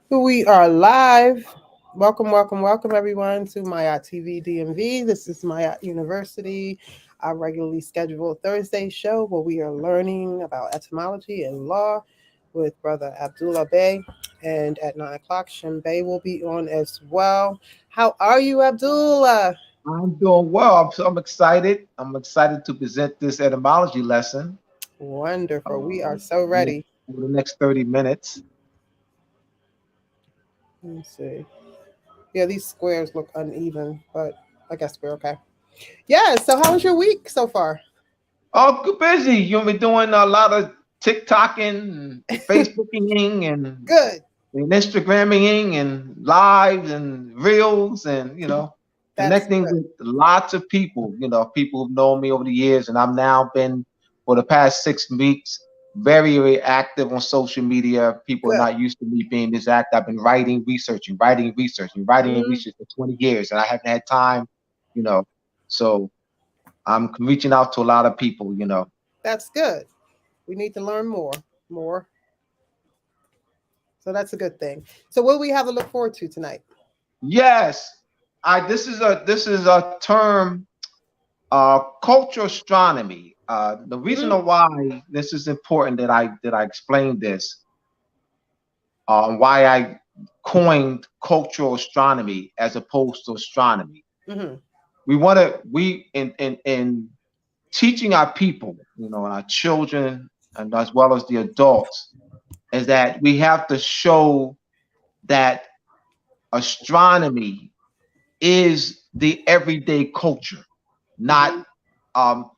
We are live. Welcome, welcome, welcome, everyone, to my TV-DMV. This is my University, our regularly scheduled Thursday show where we are learning about etymology and law with Brother Abdullah Bey. And at 9 o'clock, Shem Bey will be on as well. How are you, Abdullah? I'm doing well. I'm excited. I'm excited to present this etymology lesson Wonderful. We are um, so next, ready. for the next 30 minutes. Let me see. Yeah, these squares look uneven, but I guess we're okay. Yeah, so how was your week so far? Oh, good busy. You've been doing a lot of TikToking and Facebooking Good. and Instagramming and lives and reels and, That's connecting good. with lots of people, people who've known me over the years. And I've now been, for the past 6 weeks, very, very active on social media. People are Good. not used to me being this active. I've been writing, researching, writing, researching, writing and Mm, research for 20 years. And I haven't had time, you know. So I'm reaching out to a lot of people. that's good. We need to learn more. So that's a good thing. So what do we have to look forward to tonight? Yes, this is a term, cultural astronomy. The reason Mm, why this is important that I explained this, why I coined cultural astronomy as opposed to astronomy. mm-hmm. We in teaching our people, our children, and as well as the adults, is that we have to show that astronomy is the everyday culture, not Mm-hmm. um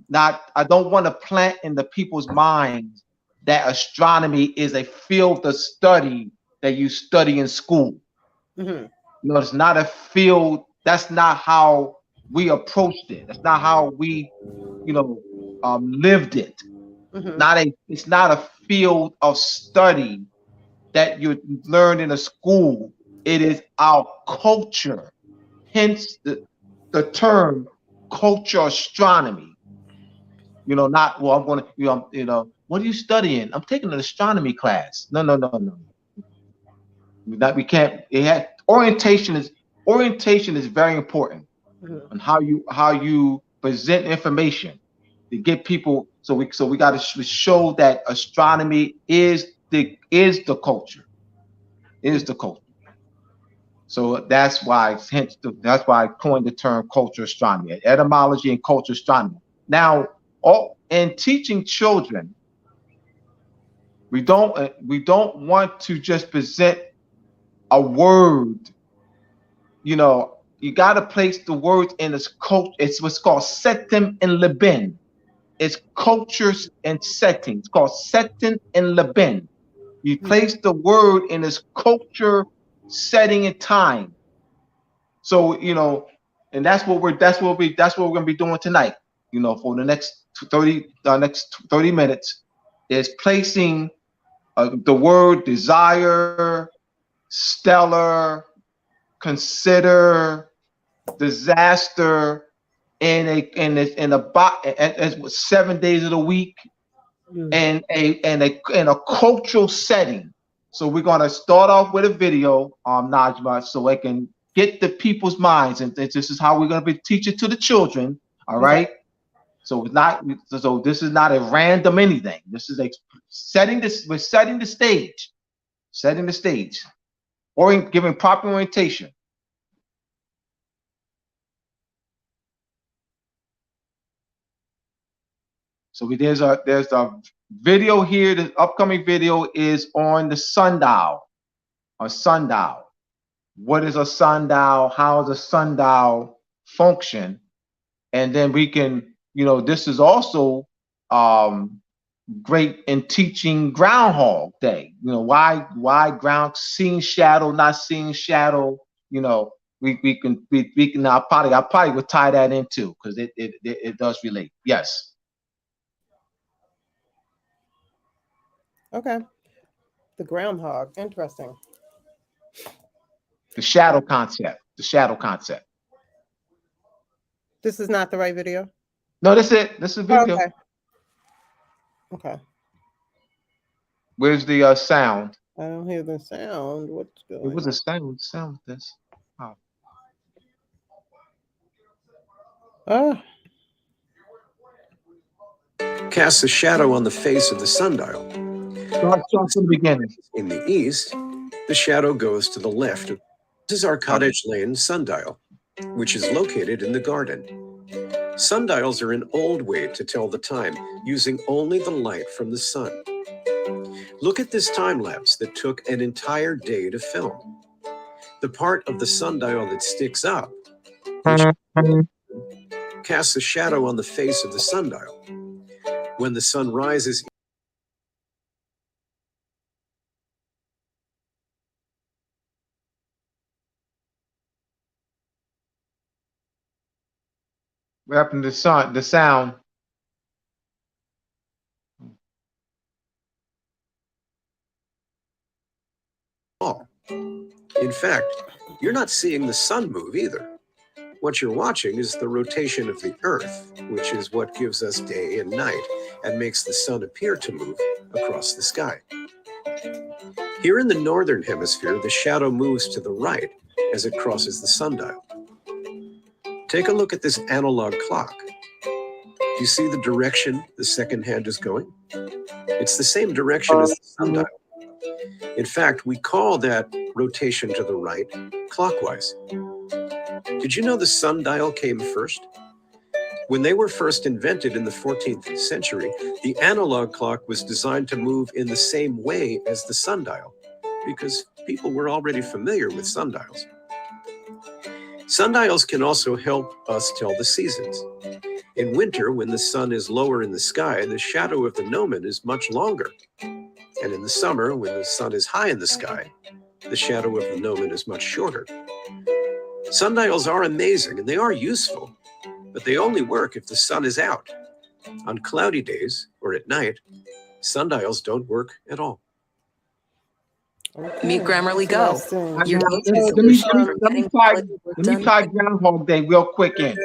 not I don't want to plant in the people's minds that astronomy is a field of study that you study in school. Mm-hmm. It's not a field. That's not how we approached it. That's not how we, lived it. Mm-hmm. It's not a field of study that you learn in a school. It is our culture. Hence the term culture astronomy. Not, well, I'm going to, what are you studying? I'm taking an astronomy class. No, no, no, no. That we can't. Orientation is very important Mm-hmm. on how you present information to get people. So we got to show that astronomy is the culture, is the culture. So that's why I coined the term culture astronomy, etymology and culture astronomy. Now, in teaching children, we don't want to just present a word. You got to place the words in its culture. It's what's called setting and libin. It's cultures and settings. It's called setting and libin. You place the word in its culture, setting, and time. So, and that's what we're gonna be doing tonight. For the next 30 minutes, is placing the word desire, stellar, consider, disaster as 7 days of the week, and a cultural setting. So we're gonna start off with a video, Najma, so I can get the people's minds, and this is how we're gonna be teaching to the children. All Okay. right. So this is not a random anything. This is a setting this. We're setting the stage, or giving proper orientation. There's a video here. The upcoming video is on the sundial. A sundial. What is a sundial? How does a sundial function? And then we can, this is also um, great in teaching Groundhog Day. Why ground seeing shadow, not seeing shadow. We can. I probably would tie that in too, because it does relate. Yes. Okay. The groundhog. Interesting. The shadow concept. The shadow concept. This is not the right video. No, that's it. This is a Oh, video. okay. Okay. Where's the sound? I don't hear the sound. What's It going was a on? sound with this. Oh. Ah, Casts a shadow on the face of the sundial. Start from the beginning. In the east, the shadow goes to the left. This is our Cottage Lane sundial, which is located in the garden. Sundials are an old way to tell the time, using only the light from the sun. Look at this time lapse that took an entire day to film. The part of the sundial that sticks up, which casts a shadow on the face of the sundial. When the sun rises, What happened to the sound? in fact, you're not seeing the sun move either. What you're watching is the rotation of the Earth, which is what gives us day and night and makes the sun appear to move across the sky. Here in the northern hemisphere, the shadow moves to the right as it crosses the sundial. Take a look at this analog clock. Do you see the direction the second hand is going? It's the same direction as the sundial. In fact, we call that rotation to the right clockwise. Did you know the sundial came first? When they were first invented in the 14th century, the analog clock was designed to move in the same way as the sundial, because people were already familiar with sundials. Sundials can also help us tell the seasons. In winter, when the sun is lower in the sky, the shadow of the gnomon is much longer. And in the summer, when the sun is high in the sky, the shadow of the gnomon is much shorter. Sundials are amazing and they are useful, but they only work if the sun is out. On cloudy days or at night, sundials don't work at all. okay. Meet Grammarly Go. Interesting. Your Now, go-to let solution me for let me getting try quality work let me done. try Groundhog Day real quick in,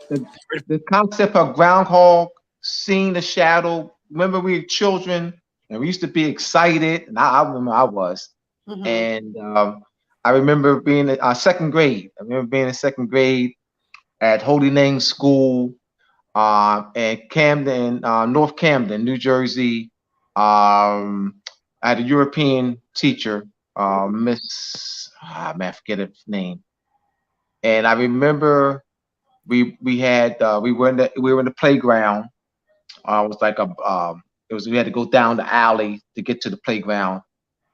because the concept of groundhog seeing the shadow. Remember, we were children and we used to be excited, and I remember I was, Mhm. and I remember being in second grade. I remember being in second grade at Holy Name School, in Camden, North Camden, New Jersey. I had a European teacher, Miss, man, I forget her name. And I remember we were in the playground. It was like we had to go down the alley to get to the playground,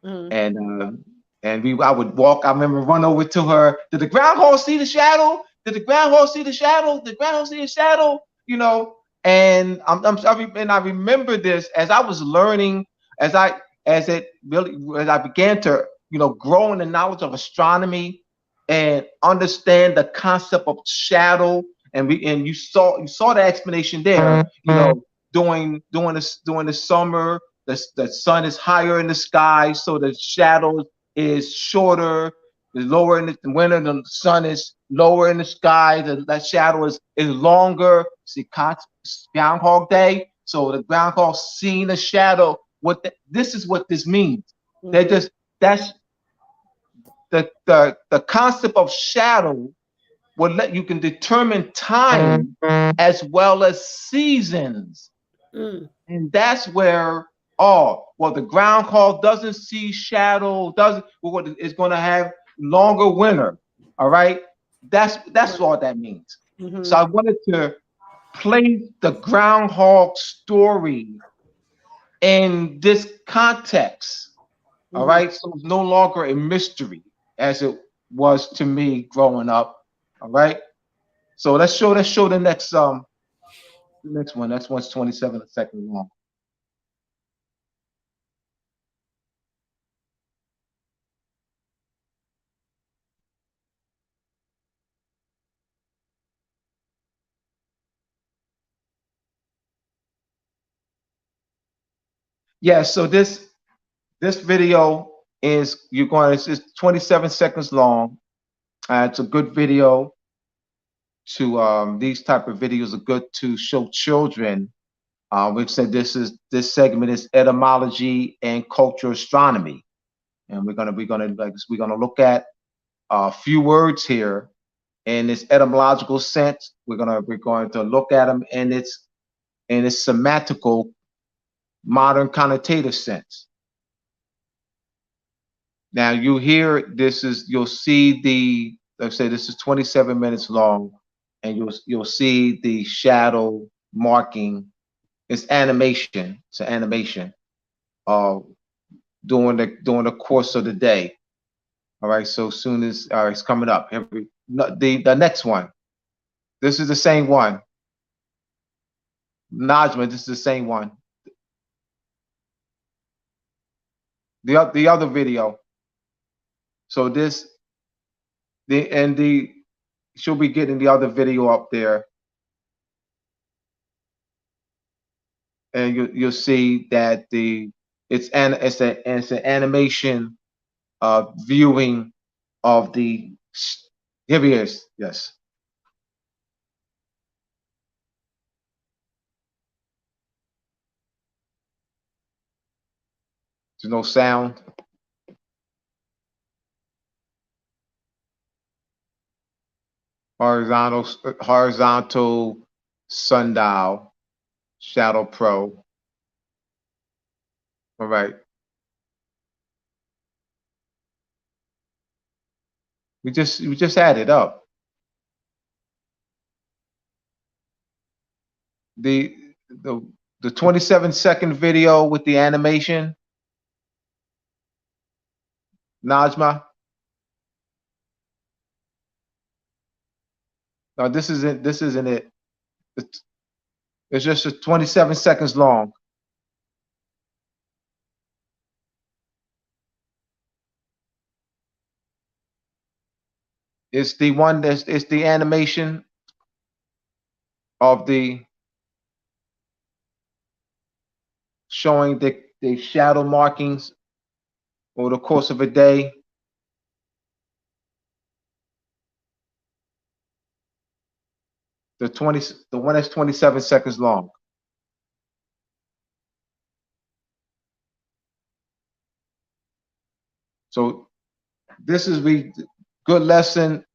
Mhm. and I would walk. I remember run over to her. Did the groundhog see the shadow? Did the groundhog see the shadow? Did the groundhog see the shadow? You know. And I remember this as I was learning, as I as it really as I began to grow in the knowledge of astronomy and understand the concept of shadow. And you saw the explanation there. During the summer, the sun is higher in the sky, so the shadow is shorter. The lower in the winter, the sun is lower in the sky. That shadow is longer. See, Groundhog Day. So the groundhog seeing the shadow. This is what this means. They Mhm. just that's the concept of shadow will let you can determine time as well as seasons. Mm. And that's where, oh, well, the groundhog doesn't see shadow, doesn't well, it's going to have longer winter. All right, that's all that means. So I Mhm. wanted to place the groundhog story in this context. All Mhm. right, so it's no longer a mystery as it was to me growing up. All right, so let's show the next one. That's one's 27 seconds long. Yeah, so this video is it's 27 seconds long. It's a good video to these type of videos are good to show children We've said this segment is etymology and cultural astronomy, and we're gonna look at a few words here in its etymological sense. We're going to look at them in its semantical modern connotative sense. Now you hear you'll see the, let's say this is 27 minutes long, and you'll see the shadow marking. It's animation. It's an animation during the course of the day. All right. So soon as it's coming up. The next one. This is the same one. Najma, this is the same one. The other video. So she'll be getting the other video up there, and you'll see that it's an animation viewing of the. Here he is. Yes. There's no sound. Horizontal sundial, Shadow Pro. All right. We just added up. The 27-second video with the animation. Najma. No, this isn't it. It's just 27 seconds long. It's the one it's the animation of showing the shadow markings over the course of a day. The one that's 27 seconds long. So this is good lesson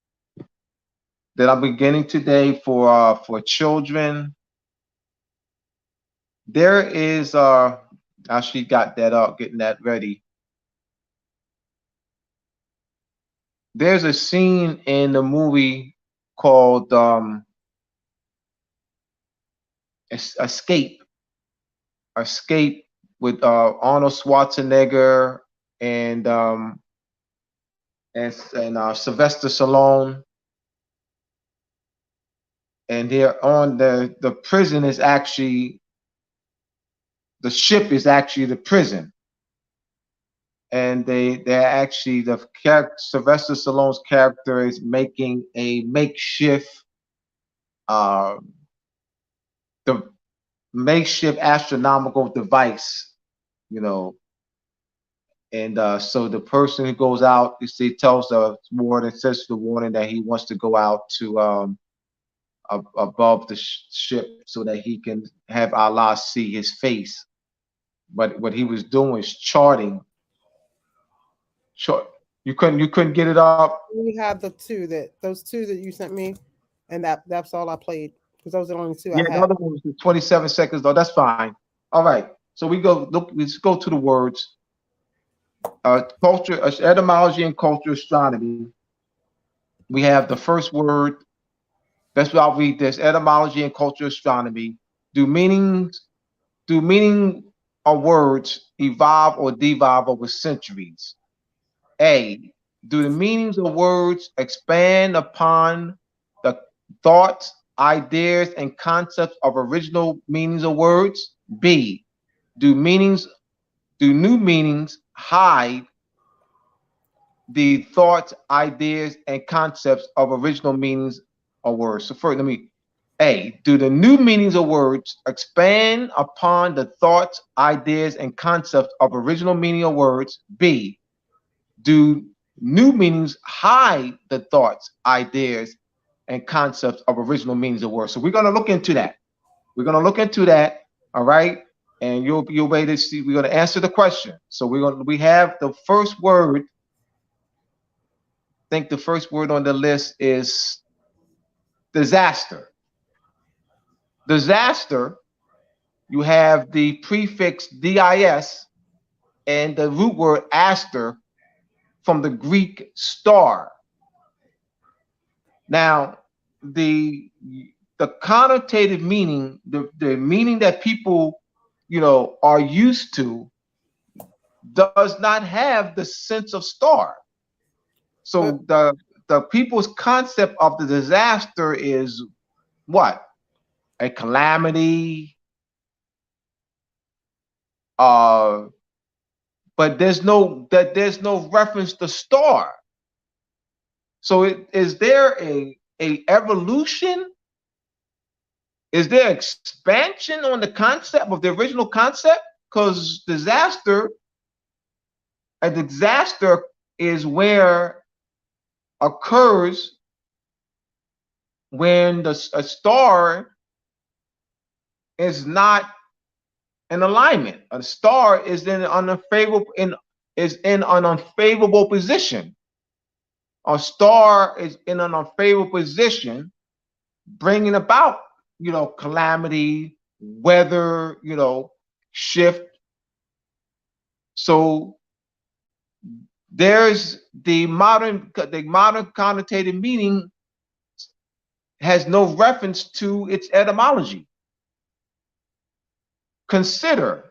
that I'm beginning today for children. There is now she got that up, getting that ready. There's a scene in the movie called Escape with Arnold Schwarzenegger and Sylvester Stallone, and they're on the prison is actually the ship is actually the prison, and they're actually Sylvester Stallone's character is making a makeshift the makeshift astronomical device, you know. And so the person who goes out, he tells the warden, says to the warden that he wants to go out to above the ship so that he can have Allah see his face. But what he was doing is charting. You couldn't get it up. We have those two that you sent me, and that's all I played because those are the only two I had. The other one was 27 seconds though. That's fine. All right. So let's go to the words. Culture, etymology and cultural astronomy. We have the first word. That's what I'll read this. Etymology and cultural astronomy. Do meaning of words evolve or devolve over centuries? A. Do the meanings of words expand upon the thoughts, ideas, and concepts of original meanings of words? B. Do new meanings hide the thoughts, ideas, and concepts of original meanings of words? So first, A. Do the new meanings of words expand upon the thoughts, ideas, and concepts of original meaning of words? B. Do new meanings hide the thoughts, ideas, and concepts of original meanings of words? So we're going to look into that. All right, and you'll wait to see. We're going to answer the question. So we have the first word. I think the first word on the list is disaster. Disaster. You have the prefix dis and the root word aster from the Greek star. Now, the connotative meaning, the meaning that people, are used to, does not have the sense of star. So the people's concept of the disaster is what? A calamity. But there's no reference to star. So is there a evolution? Is there expansion on the concept of the original concept? Because a disaster is where occurs when a star is not in alignment. A star is in an unfavorable position. A star is in an unfavorable position, bringing about, calamity, weather, shift. So there's the modern connotative meaning has no reference to its etymology. Consider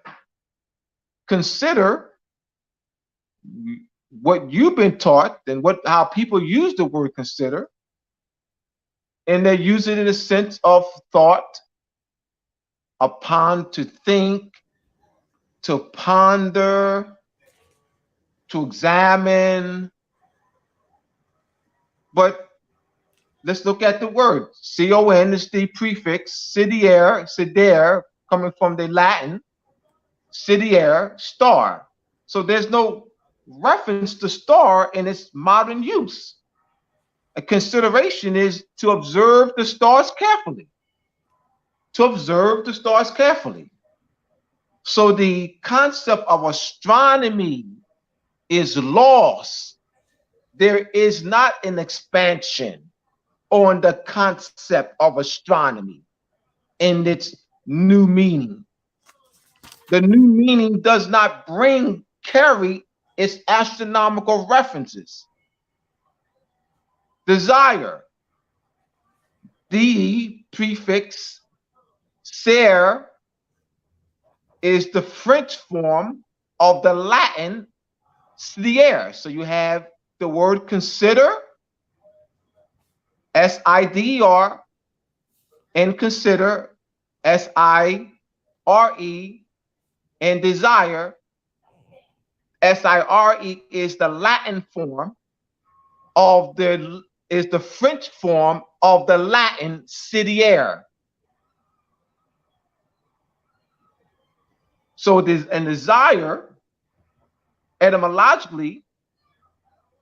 what you've been taught and how people use the word consider, and they use it in a sense of thought, upon, to think, to ponder, to examine. But let's look at the word. Con is the prefix, sidere, coming from the Latin, sidere, star. So there's no reference to star in its modern use. A consideration is to observe the stars carefully. To observe the stars carefully. So the concept of astronomy is lost. There is not an expansion on the concept of astronomy in its new meaning. The new meaning does not carry its astronomical references. Desire. The prefix ser is the French form of the Latin sidere. So you have the word consider, S-I-D-E-R, and consider, S-I-R-E, and desire, S-I-R-E, is the Latin form is the French form of the Latin sidere. So desire, etymologically,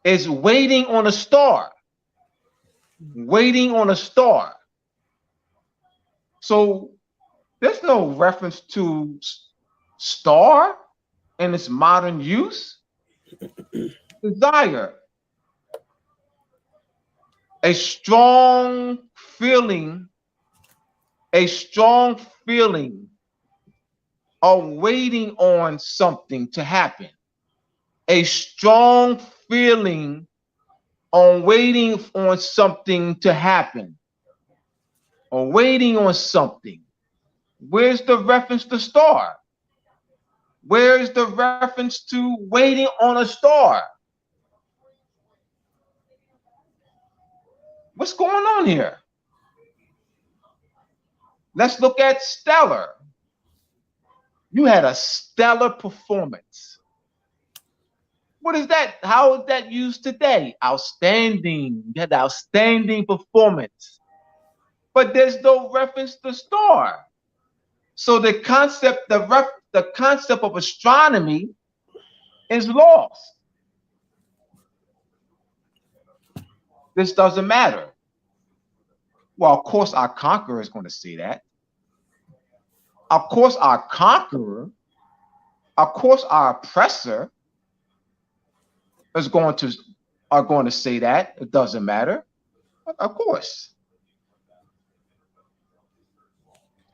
is waiting on a star. Waiting on a star. So there's no reference to star in its modern use. Desire. A strong feeling of waiting on something to happen. A strong feeling on waiting on something to happen. Or waiting on something. Where's the reference to star? Where's the reference to waiting on a star? What's going on here? Let's look at stellar. You had a stellar performance. What is that? How is that used today? Outstanding. You had outstanding performance. But there's no reference to star. So the concept of astronomy is lost. This doesn't matter. Well, of course, our conqueror is going to say that. Of course, our conqueror, of course, our oppressor are going to say that. It doesn't matter. Of course.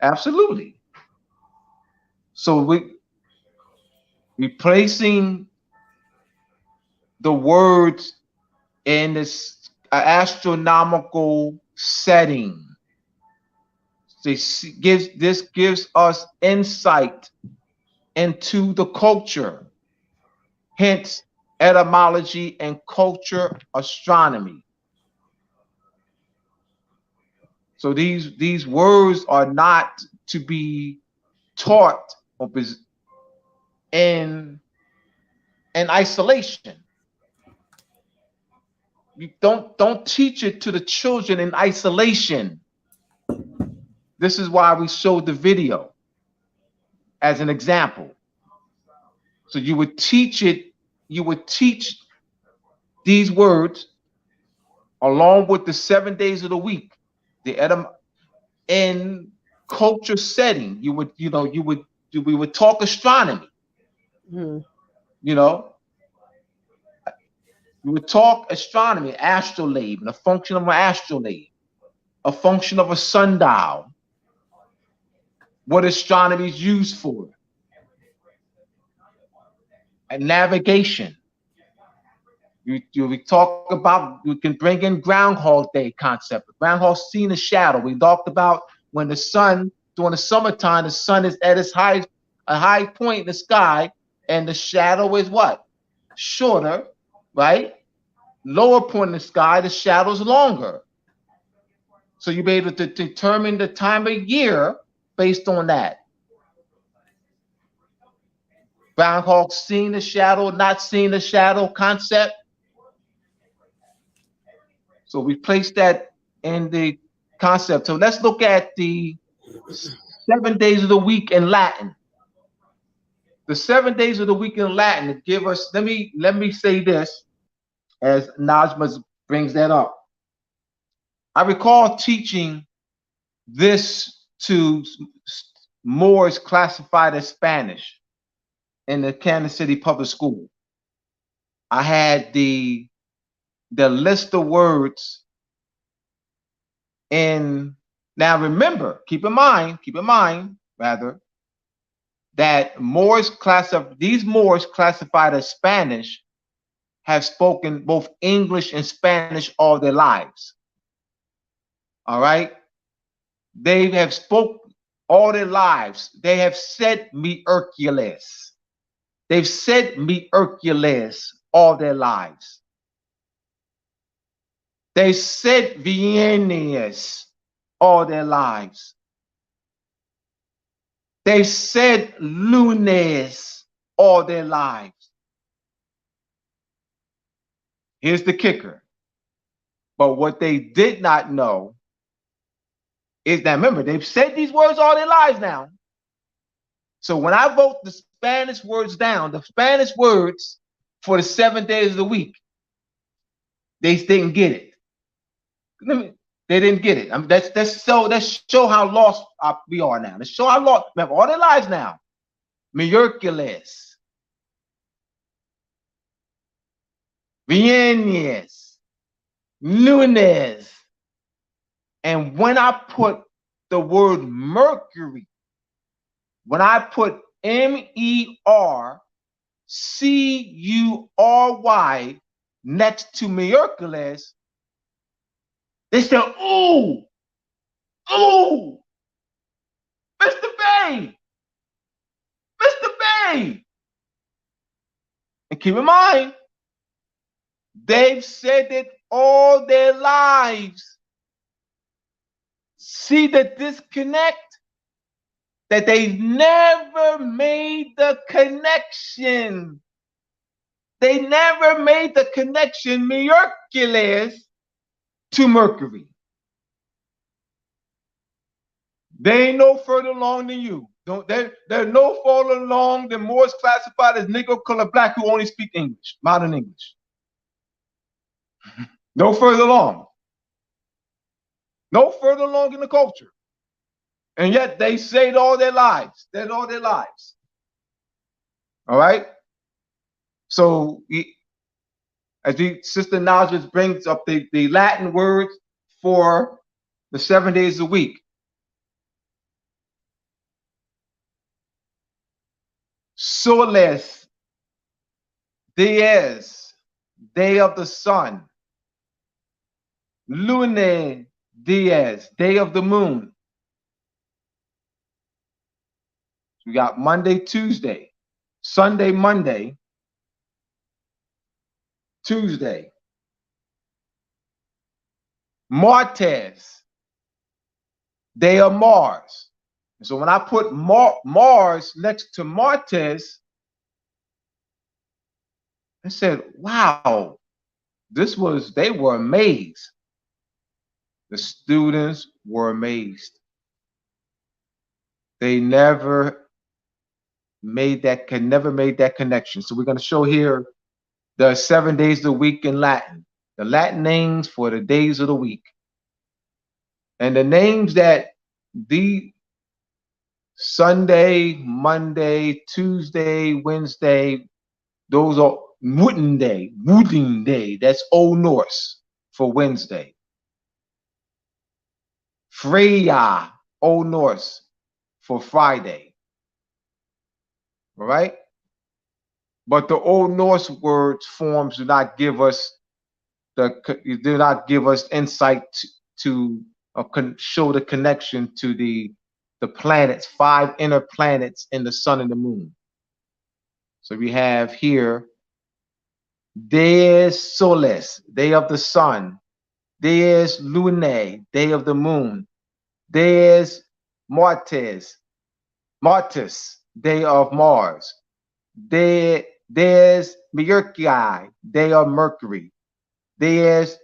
Absolutely. So we replacing the words in this astronomical setting. This gives us insight into the culture, hence etymology and culture astronomy. So these words are not to be taught in isolation. You don't teach it to the children in isolation. This is why we showed the video as an example. So you would teach these words along with the 7 days of the week, in culture setting. We would talk astronomy. Mm-hmm. You know, we would talk astronomy, astrolabe, and a function of an astrolabe, a function of a sundial, what astronomy is used for, and navigation. We talk about, we can bring in Groundhog Day concept. Groundhog seen a shadow. We talked about when the sun, during the summertime, the sun is at its a high point in the sky, and the shadow is what? Shorter, right? Lower point in the sky, the shadow's longer. So you'll be able to determine the time of year based on that. Groundhog seeing the shadow, not seeing the shadow concept. So we place that in the concept. So let's look at the 7 days of the week in Latin. The 7 days of the week in Latin to give us, let me say this as Najma brings that up. I recall teaching this to Moors classified as Spanish in the Kansas City Public School. I had the list of words in. Now remember, keep in mind, rather, that these Moors classified as Spanish have spoken both English and Spanish all their lives. All right? They have spoken all their lives. They have said mi Hercules. They've said mi Hercules all their lives. They said Viennes all their lives. They said lunes all their lives. Here's the kicker. But what they did not know is that, remember, they've said these words all their lives now. So when I wrote the Spanish words down, the Spanish words for the 7 days of the week, they didn't get it. They didn't get it. I mean, let's show how lost we are now. Let's show how lost. Remember, all their lives now. Miércoles, Viennes, lunes. And when I put the word Mercury, when I put Mercury next to Miércoles, they said, ooh, Mr. Bay. And keep in mind, they've said it all their lives. See the disconnect? That they never made the connection. They never made the connection, Miércoles to Mercury. They ain't no further along than you. They're no further along than Moors classified as Negro, color, black who only speak English, modern English. No further along. No further along in the culture. And yet they say it all their lives. They all their lives. All right. So as the Sister Knowledge brings up the Latin words for the 7 days a week. Soles, dies, day of the sun. Lune, dies, day of the moon. We got Monday, Tuesday, Sunday, Monday, Tuesday. Martes, day of Mars. And so when I put Mars next to Martes, I said, wow, they were amazed. The students were amazed. They never made that connection. So we're going to show here the 7 days of the week in Latin, the Latin names for the days of the week. And the names that the Sunday, Monday, Tuesday, Wednesday, those are Wooden Day. That's Old Norse for Wednesday. Freya, Old Norse for Friday. All right? But the Old Norse words forms do not give us insight to show the connection to the planets, 5 inner planets in the sun and the moon. So we have here Dies Solis, day of the sun. Dies Lunae, day of the moon. Dies Martis, day of Mars. Dies Mercurii, day of Mercury. Dies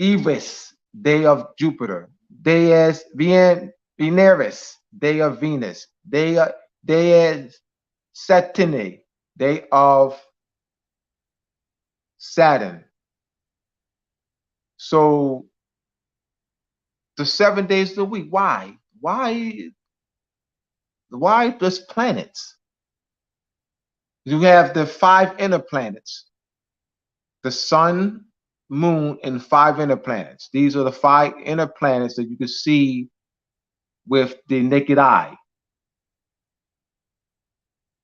Evis, day of Jupiter. Dies Veneris, day of Venus. Dies Saturni, day of Saturn. So the 7 days of the week, why? Why just planets? You have the 5 inner planets, the sun, moon, and 5 inner planets. These are the 5 inner planets that you can see with the naked eye.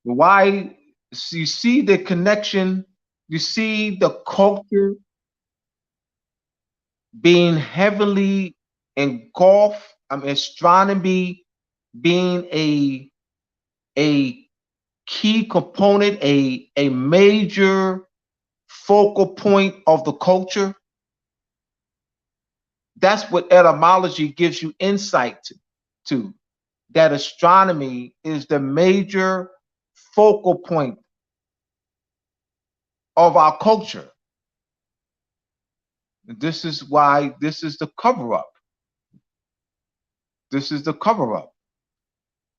Why? So you see the connection, you see the culture being heavily engulfed, astronomy being a key component, a major focal point of the culture. That's what etymology gives you insight to, that astronomy is the major focal point of our culture. This is why this is the cover-up. This is the cover-up.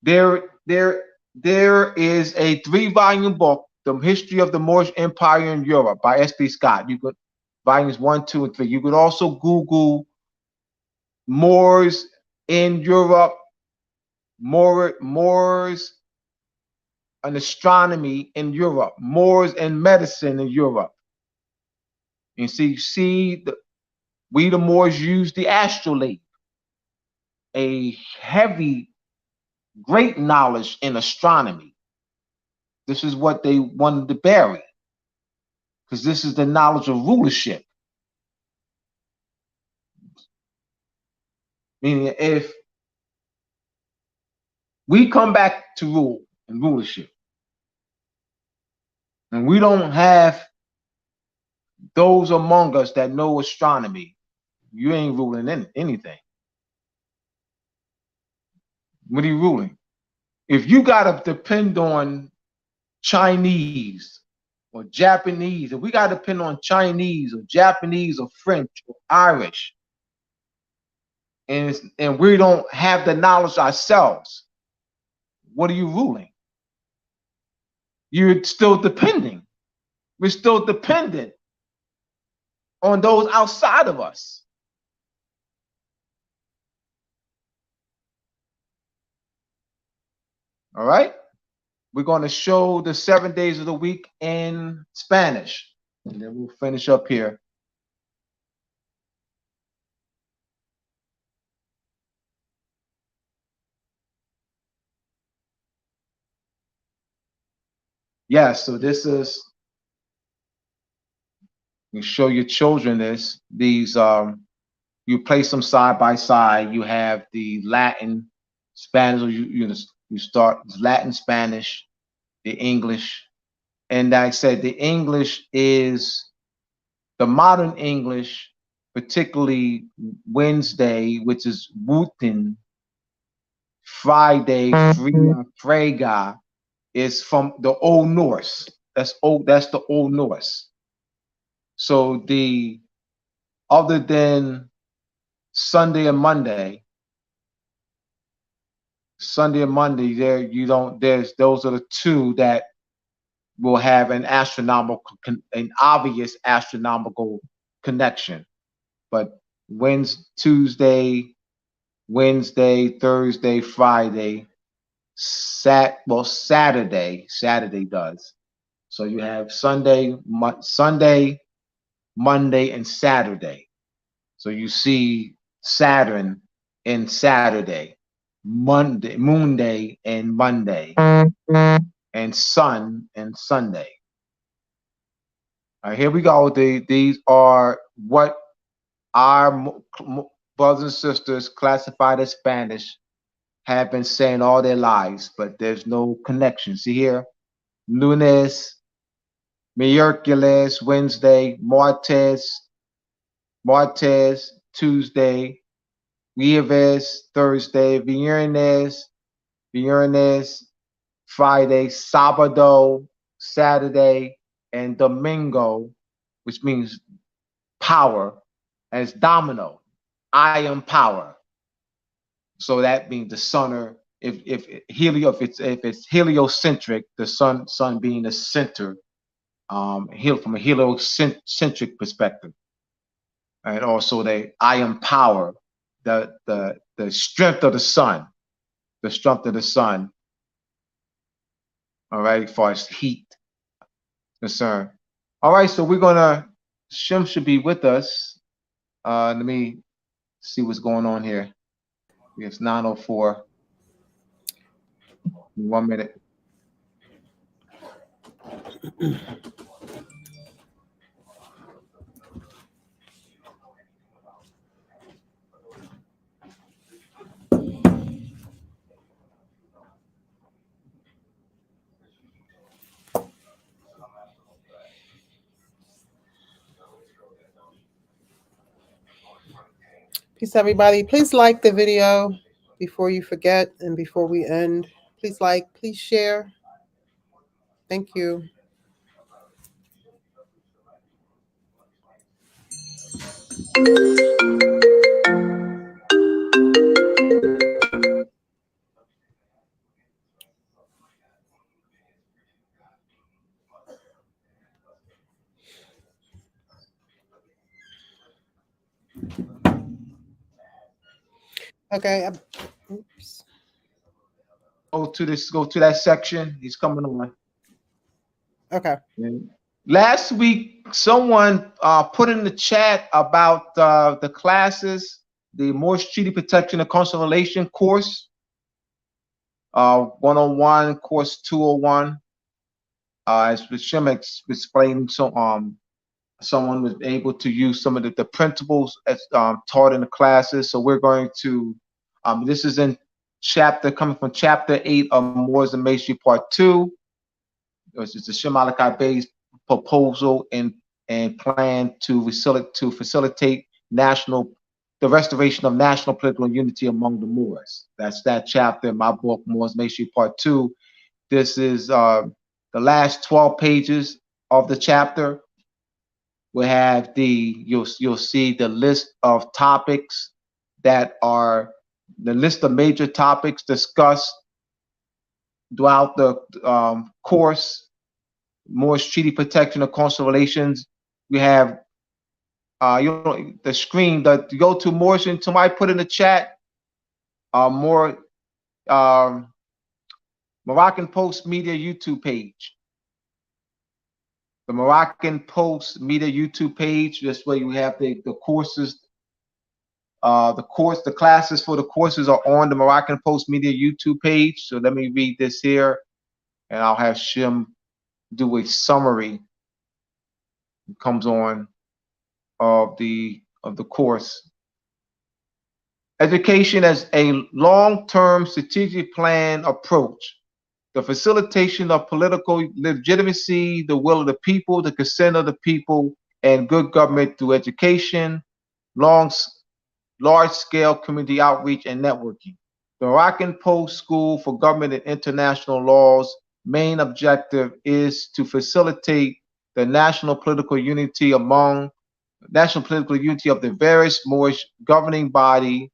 There is a 3-volume book, The History of the Moorish Empire in Europe by S.B. Scott. You could volumes 1, 2, and 3. You could also Google Moors in Europe, Moors and astronomy in Europe, Moors and medicine in Europe. And see we the Moors use the astrolabe, a heavy, great knowledge in astronomy. This is what they wanted to bury, because this is the knowledge of rulership. Meaning, if we come back to rule and rulership, and we don't have those among us that know astronomy, you ain't ruling anything. What are you ruling? If you gotta depend on Chinese or Japanese, if we gotta depend on Chinese or Japanese or French or Irish, and we don't have the knowledge ourselves, what are you ruling? You're still depending. We're still dependent on those outside of us. All right. We're going to show the 7 days of the week in Spanish, and then we'll finish up here. Yeah, so this is, you show your children this. These you place them side by side. You have the Latin, Spanish, or you start Latin, Spanish, the English, and like I said, the English is the modern English, particularly Wednesday, which is Wooten, Friday, Fria, Frega, is from the Old Norse. That's the Old Norse. So the other than Sunday and Monday, Sunday and Monday, there you don't. There's those are the two that will have an obvious astronomical connection. But Wednesday, Thursday, Friday, Saturday does. So you have Sunday, Monday, and Saturday. So you see Saturn in Saturday, Monday, Moon Day and Monday, and Sun and Sunday. All right, here we go. These are what our brothers and sisters classified as Spanish have been saying all their lives, but there's no connection. See here, lunes, miércoles, Wednesday, martes, Tuesday, jueves, Thursday, viernes, Friday, sábado, Saturday, and domingo, which means power, as domino. I am power. So that means the sun, or if it's heliocentric, the sun being the center, from a heliocentric perspective, and also I am power, the strength of the sun, the strength of the sun. All right, as far as heat concerned. All right, so Shem should be with us. Let me see what's going on here. It's 9:04. 1 minute. Peace, everybody. Please like the video before you forget and before we end. Please like, please share. Thank you. Okay. Oops. Go to that section. He's coming on. Okay. And last week, someone put in the chat about the classes, the Morse Treaty Protection and Constellation course, 101, course 201. As Shem explained, someone was able to use some of the principles as taught in the classes. So we're going to, this is coming from chapter 8 of Moors and Masonry part 2. This is the Shem Malachi Bey's proposal and plan to facilitate the restoration of national political unity among the Moors. That's that chapter in my book, Moors and Masonry part 2. This is the last 12 pages of the chapter. We have you'll see the list of topics that are the list of major topics discussed throughout the course. Morse Treaty Protection of Coastal Relations. We have the screen that go to Morse, and somebody put in the chat more Moroccan Post Media YouTube page. The Moroccan Post Media YouTube page. This way you have the courses. The classes for the courses are on the Moroccan Post Media YouTube page. So let me read this here, and I'll have Shem do a summary. It comes on of the course. Education as a long-term strategic plan approach. The facilitation of political legitimacy, the will of the people, the consent of the people, and good government through education, large-scale community outreach, and networking. The Moroccan Post School for Government and International Law's main objective is to facilitate the national political unity of the various Moorish governing body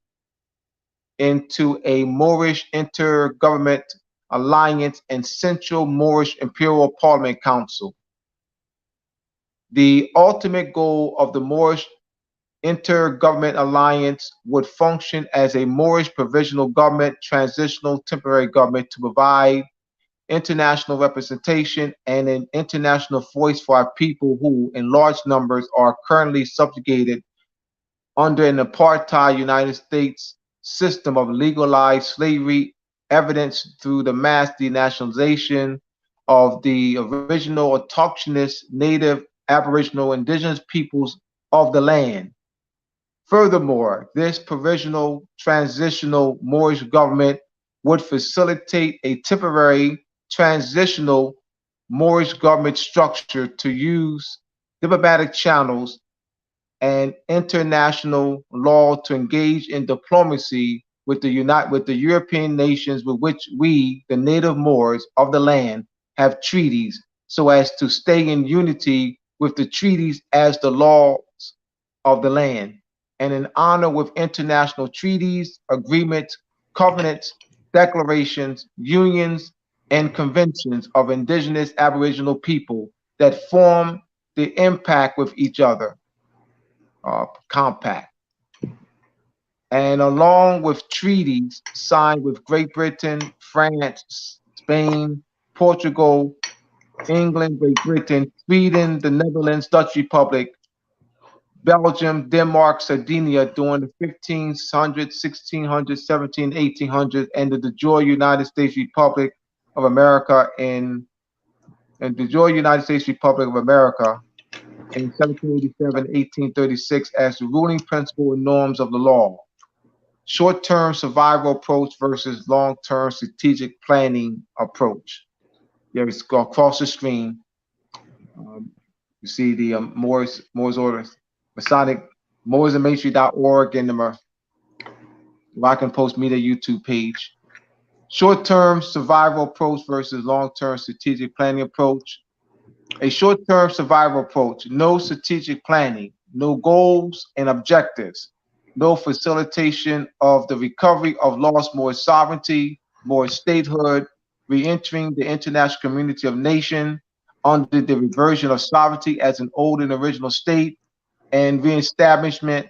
into a Moorish intergovernment alliance and Central Moorish Imperial Parliament Council. The ultimate goal of the Moorish Intergovernment Alliance would function as a Moorish provisional government, transitional temporary government to provide international representation and an international voice for our people who, in large numbers, are currently subjugated under an apartheid United States system of legalized slavery, evidenced through the mass denationalization of the original autochthonous, native, aboriginal, indigenous peoples of the land. Furthermore, this provisional transitional Moorish government would facilitate a temporary transitional Moorish government structure to use diplomatic channels and international law to engage in diplomacy with the European nations with which we, the native Moors of the land, have treaties, so as to stay in unity with the treaties as the laws of the land, and in honor with international treaties, agreements, covenants, declarations, unions, and conventions of indigenous aboriginal people that form the impact with each other, compact, and along with treaties signed with Great Britain, France, Spain, Portugal, England, Great Britain, Sweden, the Netherlands, Dutch Republic, Belgium, Denmark, Sardinia during the 1500s, 1600s, 1700s, 1800s, and the de jure United States Republic of America in 1787, 1836 as the ruling principle and norms of the law. Short-term survival approach versus long-term strategic planning approach. Yeah, it's across the screen. You see the Moore's orders, Masonic, mooresandmasonry.org, and the Moroccan Post Media YouTube page. Short-term survival approach versus long-term strategic planning approach. A short-term survival approach, no strategic planning, no goals and objectives, no facilitation of the recovery of lost Moorish sovereignty, Moorish statehood, re-entering the international community of nations under the reversion of sovereignty as an old and original state, and re-establishment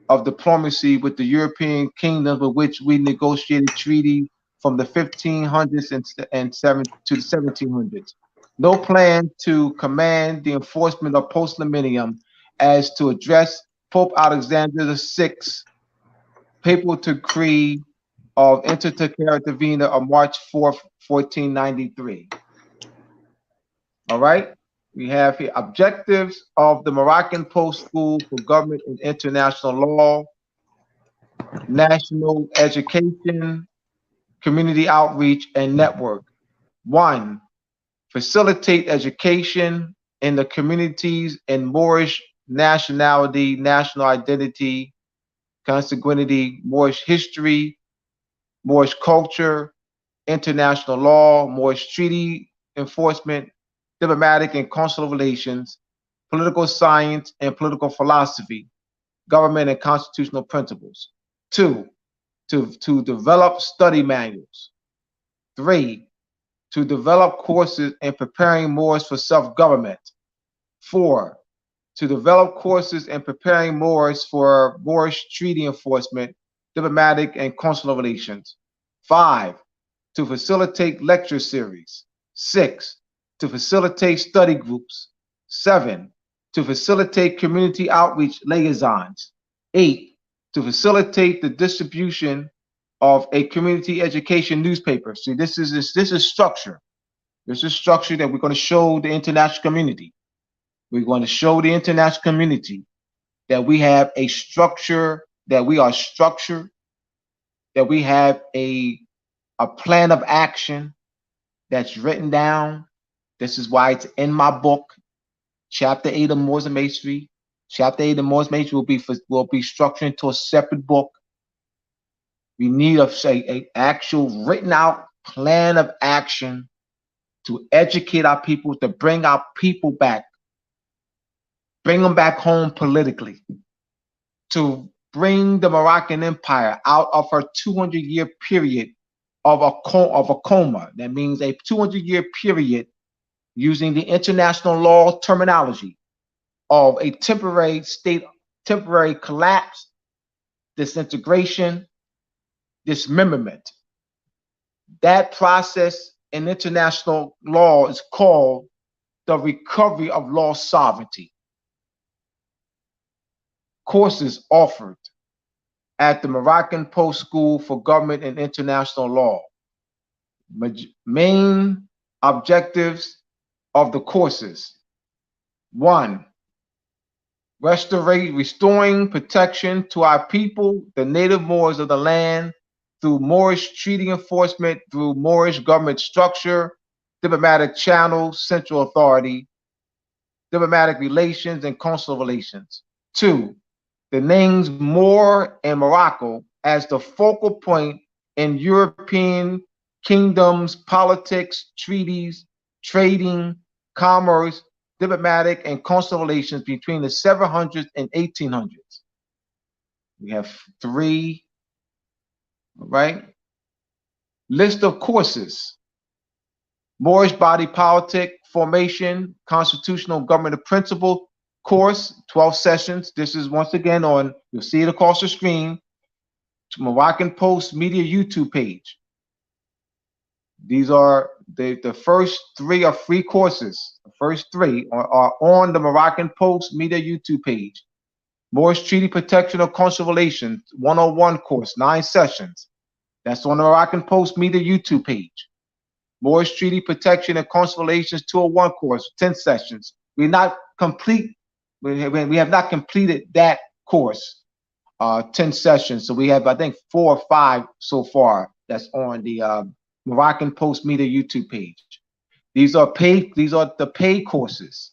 of diplomacy with the European kingdoms with which we negotiated treaty from the 1500s to the 1700s. No plan to command the enforcement of post-millennium as to address Pope Alexander VI's papal decree of Inter Terra Divina of March 4th, 1493. All right, we have here objectives of the Moroccan Post School for Government and International Law, national education, community outreach, and network. 1, facilitate education in the communities in Moorish nationality, national identity, consanguinity, Moorish history, Moorish culture, international law, Moorish treaty enforcement, diplomatic and consular relations, political science and political philosophy, government and constitutional principles. 2, to develop study manuals. 3, to develop courses in preparing Moors for self-government. 4, to develop courses in preparing Moors for Moorish treaty enforcement, diplomatic and consular relations. 5, to facilitate lecture series. 6, to facilitate study groups. 7, to facilitate community outreach liaisons. 8, to facilitate the distribution of a community education newspaper. See, this is structure. This is structure that we're going to show the international community. We're going to show the international community that we have a structure, that we are structured, that we have a plan of action that's written down. This is why it's in my book, Chapter 8 of Moors and Masonry. Chapter 8 of Moors and Masonry will be structured into a separate book. We need a actual written out plan of action to educate our people, to bring our people back, bring them back home politically, to bring the Moroccan Empire out of her 200-year period of a coma. That means a 200-year period using the international law terminology of a temporary state, temporary collapse, disintegration, dismemberment. That process in international law is called the recovery of lost sovereignty. Courses offered at the Moroccan Post School for Government and International Law. Main objectives of the courses: 1, restoring protection to our people, the native Moors of the land, through Moorish treaty enforcement, through Moorish government structure, diplomatic channels, central authority, diplomatic relations, and consular relations. 2, the names Moor and Morocco as the focal point in European kingdoms, politics, treaties, trading, commerce, diplomatic, and consular relations between the 700s and 1800s. We have 3, right? List of courses: Moorish body politic formation, constitutional government of principle course, 12 sessions. This is once again on, you'll see it across the screen, Moroccan Post Media YouTube page. These are the first 3 are free courses. The first 3 are on the Moroccan Post Media YouTube page. Moorish Treaty Protection of Consular Relations 101 course, 9 sessions. That's on the Moroccan Post Media YouTube page. Moorish Treaty Protection and Consular Relations 201 course, 10 sessions. We have not completed that course, 10 sessions. So we have, I think, 4 or 5 so far that's on the Moroccan Post Media YouTube page. These are the paid courses: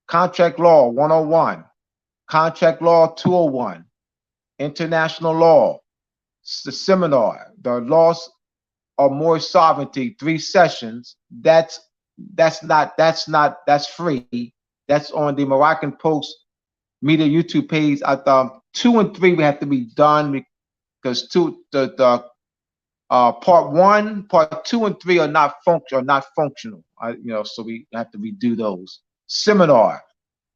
Contract Law 101, Contract Law 201, International Law, the seminar, the Laws of Moorish Sovereignty, 3 sessions. That's free. That's on the Moroccan Post Media YouTube page. I thought 2 and 3 we have to be done because part 1, part 2, and 3 are not functional. So we have to redo those. Seminar: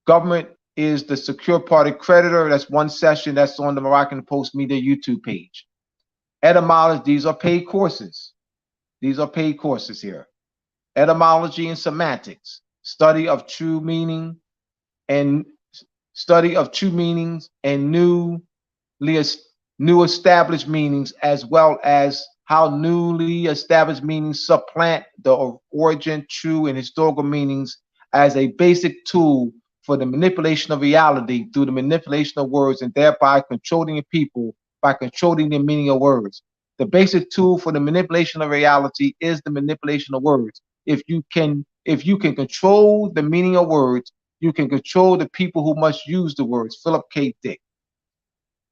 Government is the secure party creditor. That's 1 session. That's on the Moroccan Post Media YouTube page. Etymology: these are paid courses. These are paid courses here. Etymology and semantics: study of true meaning and new established meanings, as well as how newly established meanings supplant the origin, true, and historical meanings as a basic tool for the manipulation of reality through the manipulation of words, and thereby controlling the people by controlling the meaning of words. The basic tool for the manipulation of reality is the manipulation of words. If you can control the meaning of words, you can control the people who must use the words. Philip K. Dick.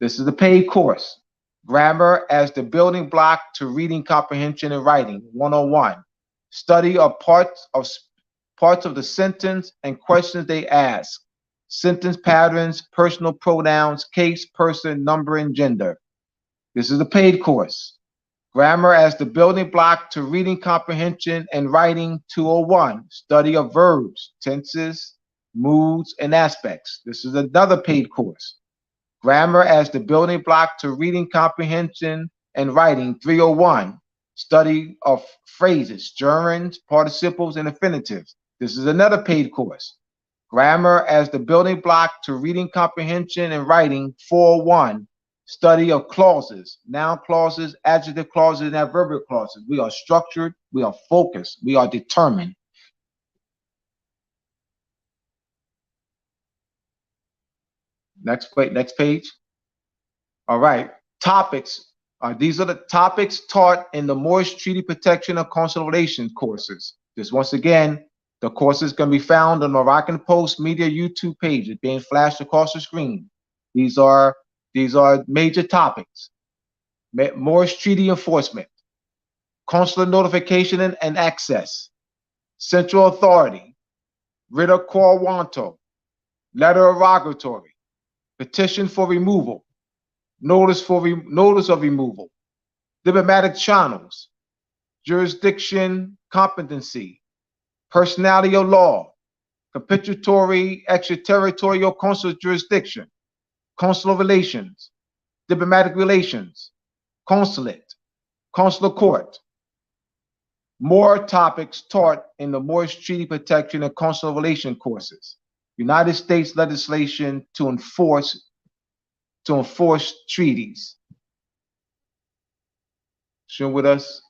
This is the paid course. Grammar as the building block to reading comprehension and writing 101. Study of parts of the sentence and questions they ask. Sentence patterns, personal pronouns, case, person, number, and gender. This is the paid course. Grammar as the building block to reading comprehension and writing 201. Study of verbs, tenses, moods, and aspects. This is another paid course. Grammar as the building block to reading comprehension and writing 301. study of phrases, gerunds, participles, and infinitives. This is another paid course. Grammar as the building block to reading comprehension and writing 4.1. Study of clauses, noun clauses, adjective clauses, and adverbial clauses. We are structured, we are focused, we are determined. Next page. All right. Topics. These are the topics taught in the Moorish Treaty Protection and Consular Relations courses. Just once again, the courses can be found on Moroccan Post Media YouTube page. It's being flashed across the screen. These are major topics. Moorish Treaty Enforcement, Consular Notification and Access, Central Authority, Writ of Quo Wanto, Letter of Rogatory, Petition for Removal, Notice of Removal, Diplomatic Channels, Jurisdiction Competency, Personality of Law, Capitulatory Extraterritorial Consular Jurisdiction, Consular Relations, Diplomatic Relations, Consulate, Consular Court. More topics taught in the Moorish Treaty Protection and Consular Relation courses. United States legislation to enforce treaties. Shem with us?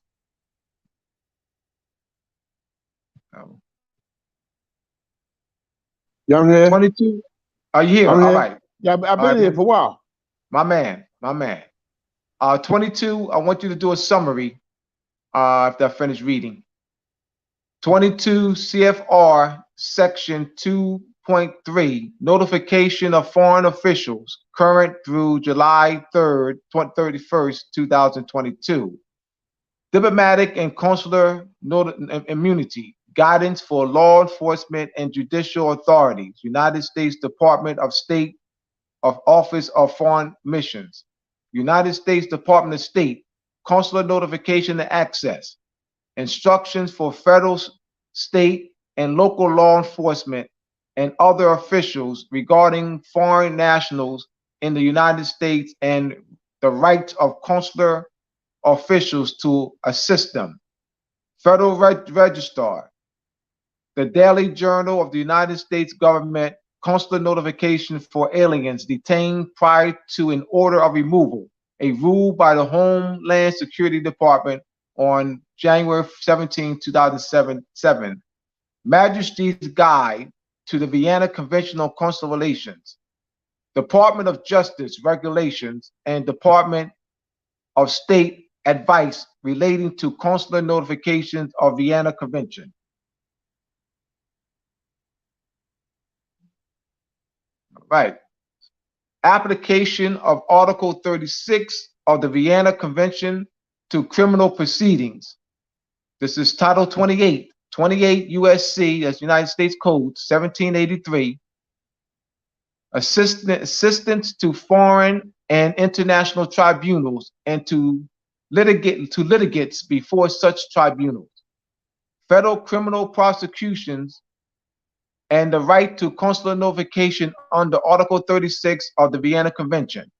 Yeah, I'm here. 22. Are you here? I'm All here. right. Yeah, I've been here for a while. My man. 22, I want you to do a summary after I finish reading. 22 CFR section 2.3, notification of foreign officials, current through July 3rd, 31st, 2022. Diplomatic and consular immunity, guidance for law enforcement and judicial authorities, United States Department of State of Office of Foreign Missions, United States Department of State, consular notification and access, instructions for federal, state, and local law enforcement and other officials regarding foreign nationals in the United States and the rights of consular officials to assist them. Federal Register, the Daily Journal of the United States Government, consular notification for aliens detained prior to an order of removal, a rule by the Homeland Security Department on January 17, 2007. Majesty's Guide to the Vienna Convention on Consular Relations, Department of Justice regulations, and Department of State advice relating to consular notifications of Vienna Convention. All right. Application of Article 36 of the Vienna Convention to criminal proceedings. This is Title 28 USC, that's United States Code 1783. Assistance to foreign and international tribunals and to litigants before such tribunals. Federal criminal prosecutions and the right to consular notification under Article 36 of the Vienna Convention.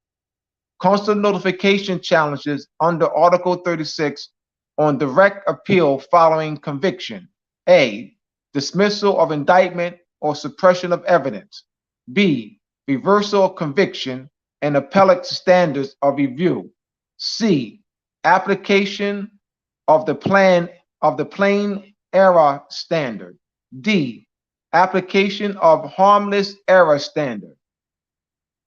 Consular notification challenges under Article 36 on direct appeal following conviction. A, dismissal of indictment or suppression of evidence. B, reversal of conviction and appellate standards of review. C, application of the plain error standard. D, application of harmless error standard.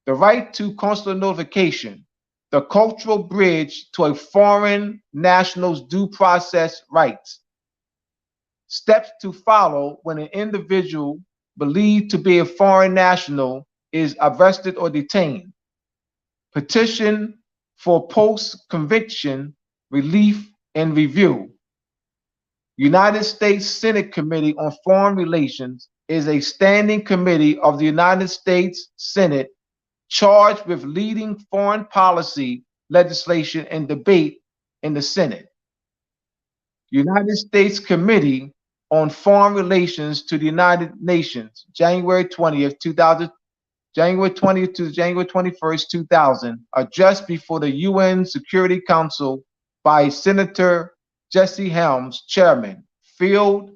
The right to consular notification, the cultural bridge to a foreign national's due process rights. Steps to follow when an individual believed to be a foreign national is arrested or detained. Petition for post-conviction relief and review. United States Senate Committee on Foreign Relations is a standing committee of the United States Senate charged with leading foreign policy legislation and debate in the Senate. United States Committee on Foreign Relations to the United Nations, January 20th to January 21st, 2000, addressed before the UN Security Council by Senator Jesse Helms, Chairman. Field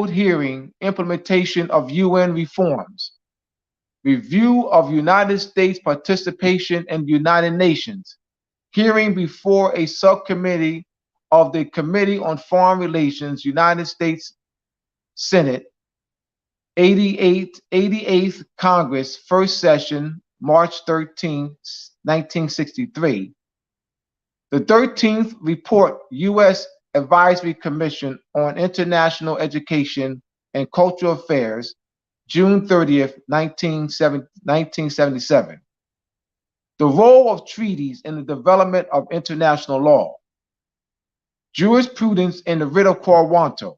hearing, implementation of UN reforms. Review of United States participation in the United Nations. Hearing before a subcommittee of the Committee on Foreign Relations, United States Senate, 88th Congress, first session, March 13, 1963. The 13th report, U.S. Advisory Commission on International Education and Cultural Affairs, June 30th, 1977. The role of treaties in the development of international law. Jurisprudence in the writ of quo warranto.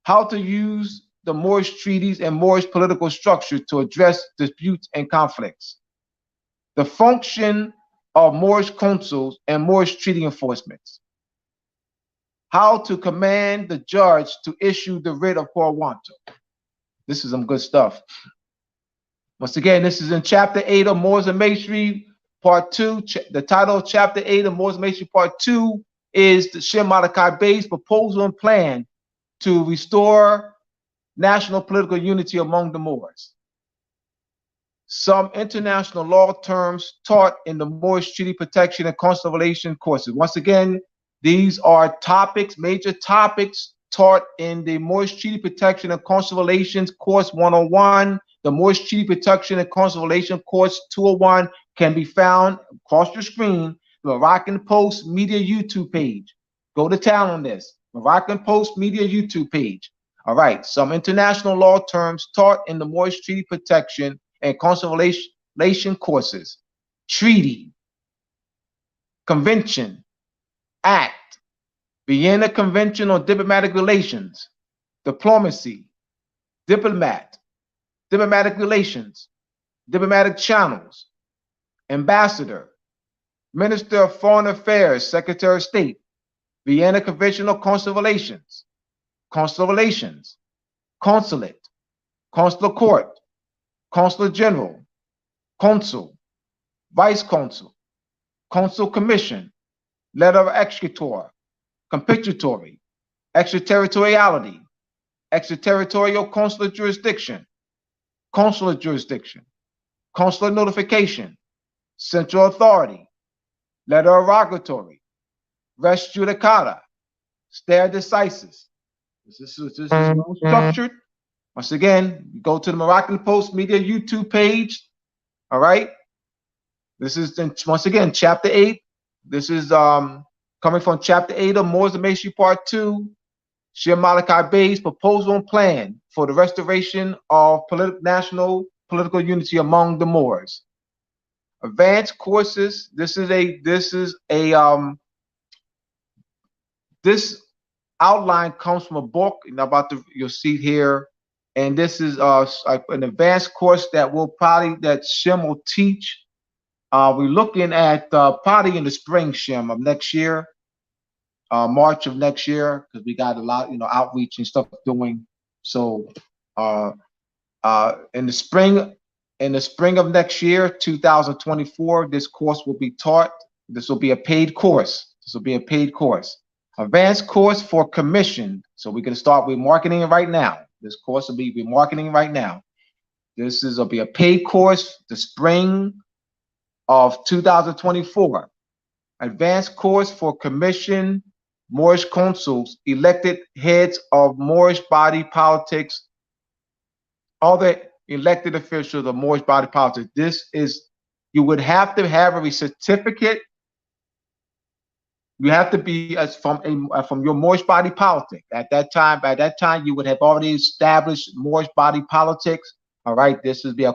How to use the Moorish treaties and Moorish political structure to address disputes and conflicts. The function of Moorish consuls and Moorish treaty enforcements. How to command the judge to issue the writ of quo warranto. This is some good stuff. Once again, this is in Chapter 8 of Moors and Masonry, Part 2. The title of Chapter 8 of Moors and Masonry, Part 2 is the Shem Malachi Bey's proposal and plan to restore national political unity among the Moors. Some international law terms taught in the Moorish Treaty Protection and Conservation courses. Once again, these are topics, major topics taught in the Moorish Treaty Protection and Conservation course 101. The Moorish Treaty Protection and Conservation course 201 can be found across your screen, the Moroccan Post Media YouTube page. Go to town on this, Moroccan Post Media YouTube page. All right, some international law terms taught in the Moorish Treaty Protection and Conservation courses. Treaty, Convention, Act, Vienna Convention on Diplomatic Relations, Diplomacy, Diplomat, Diplomatic Relations, Diplomatic Channels, Ambassador, Minister of Foreign Affairs, Secretary of State, Vienna Convention on Consular Relations, Consular Relations, Consulate, Consular Court, Consul General, Consul, Vice Consul, Consul Commission, Letter of Executor, Compitutory, Extraterritoriality, Extraterritorial Consular Jurisdiction, Consular Jurisdiction, Consular Notification, Central Authority, Letter of Rogatory, Res Judicata, Stare Decisis. This is well structured. Once again, you go to the Moroccan Post Media YouTube page. All right. This is once again Chapter 8. This is coming from Chapter 8 of Moors and Masonry Part 2. Shem Malachi Bey's proposal and plan for the restoration of national political unity among the Moors. Advanced courses. This outline comes from a book, and you'll see here. And this is an advanced course that Shem will teach. We're looking at probably in the spring, Shem, of next year, March of next year, because we got a lot, outreach and stuff doing. So in the spring of next year, 2024, this course will be taught. This will be a paid course. Advanced course for commission. So we're going to start with marketing right now. This course will be marketing right now. This will be a paid course the spring of 2024. Advanced course for commission Moorish consuls, elected heads of Moorish body politics, other elected officials of Moorish body politics. You would have to have a certificate. You have to be from your Moorish body politic. By that time, you would have already established Moorish body politics. All right, this is the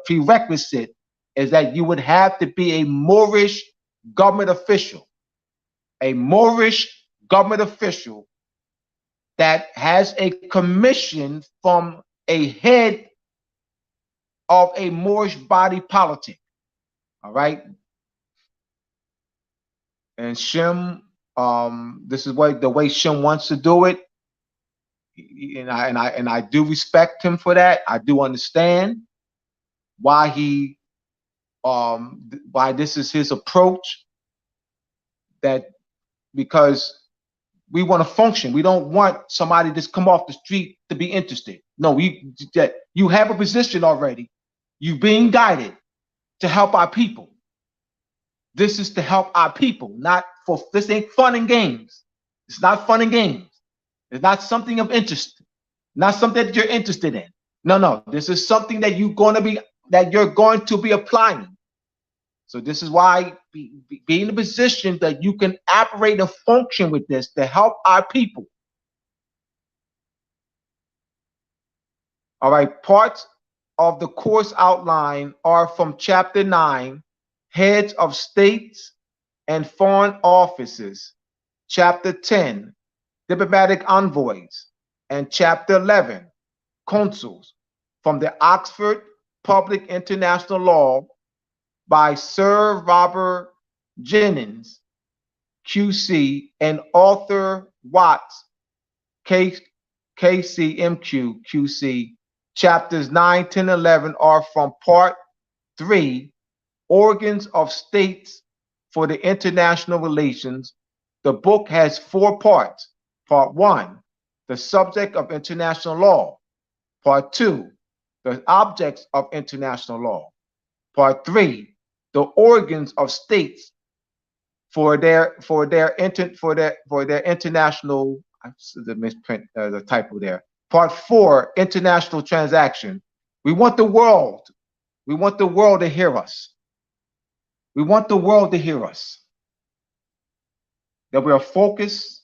prerequisite is that you would have to be a Moorish government official, that has a commission from a head of a Moorish body politic. All right. And Shem, this is the way Shem wants to do it, and I do respect him for that. I do understand why why this is his approach. That because we want to function. We don't want somebody to just come off the street to be interested. No, you have a position already. You're being guided to help our people. This is to help our people, not for, this ain't fun and games. It's not fun and games. It's not something of interest, not something that you're interested in. No, this is something that you're going to be applying. So this is why be in a position that you can operate and function with this to help our people. All right, parts of the course outline are from Chapter 9, Heads of States and Foreign Offices, Chapter 10, Diplomatic Envoys, and Chapter 11, Consuls, from the Oxford Public International Law by Sir Robert Jennings, QC, and Arthur Watts, KCMQ, QC. Chapters 9, 10, 11 are from Part 3, Organs of States for the International Relations. The book has 4 parts. Part 1, the subject of international law. Part 2, the objects of international law. Part 3, the organs of states for their international. I the misprint, the typo there. Part 4, international transaction. We want the world. We want the world to hear us. We want the world to hear us. That we are focused,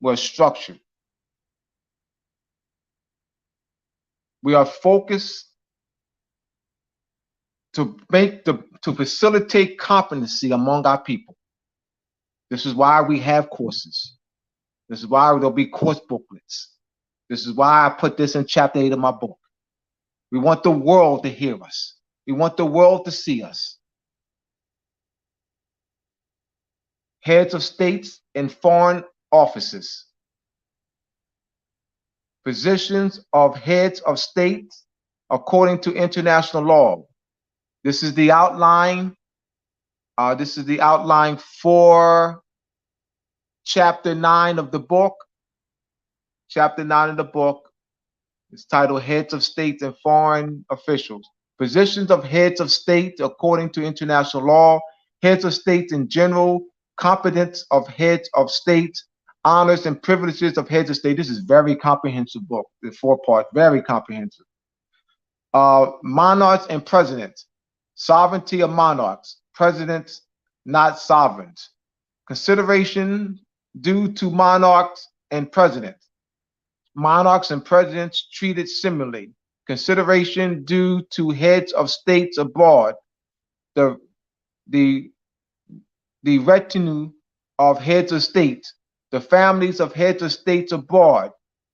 we're structured. We are focused to facilitate competency among our people. This is why we have courses. This is why there'll be course booklets. This is why I put this in chapter 8 of my book. We want the world to hear us. We want the world to see us. Heads of states and foreign offices. Positions of heads of states according to international law. This is the outline. This is the outline for chapter 9 of the book. Chapter 9 of the book is titled Heads of States and Foreign Officials. Positions of heads of states according to international law. Heads of states in general. Competence of heads of states. Honors and privileges of heads of state. This is very comprehensive book. The 4 parts, very comprehensive. Monarchs and presidents. Sovereignty of monarchs. Presidents, not sovereigns. Consideration due to monarchs and presidents. Monarchs and presidents treated similarly. Consideration due to heads of states abroad. The retinue of heads of states. The families of heads of states abroad.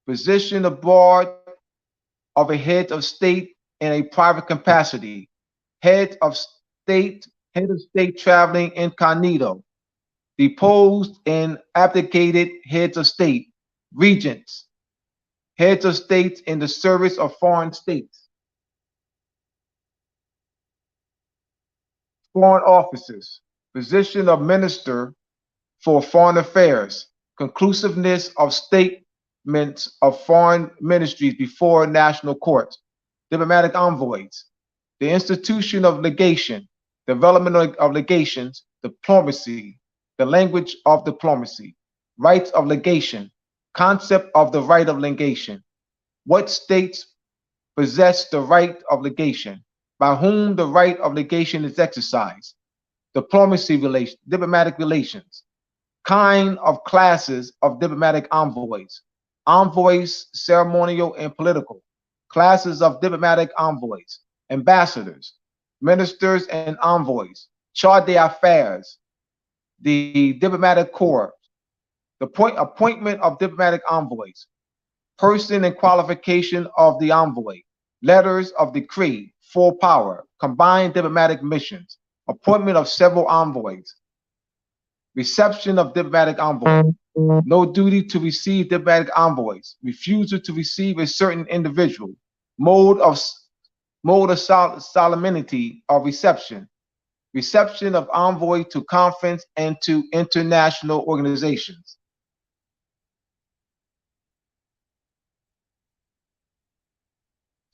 Position abroad of a head of state in a private capacity. Head of state traveling incognito. Deposed and abdicated heads of state. Regents. Heads of states in the service of foreign states. Foreign officers. Position of minister for foreign affairs. Conclusiveness of statements of foreign ministries before national courts. Diplomatic envoys. The institution of legation. Development of legations. Diplomacy. The language of diplomacy. Rights of legation. Concept of the right of legation. What states possess the right of legation? By whom the right of legation is exercised? Diplomatic relations. Kind of classes of diplomatic envoys. Envoys, ceremonial and political. Classes of diplomatic envoys. Ambassadors. Ministers and envoys. Charge d'affaires. The diplomatic corps. The appointment of diplomatic envoys. Person and qualification of the envoy. Letters of decree. Full power. Combined diplomatic missions. Appointment of several envoys. Reception of diplomatic envoys. No duty to receive diplomatic envoys. Refusal to receive a certain individual. Mode of solemnity of reception. reception of envoy to conference and to international organizations.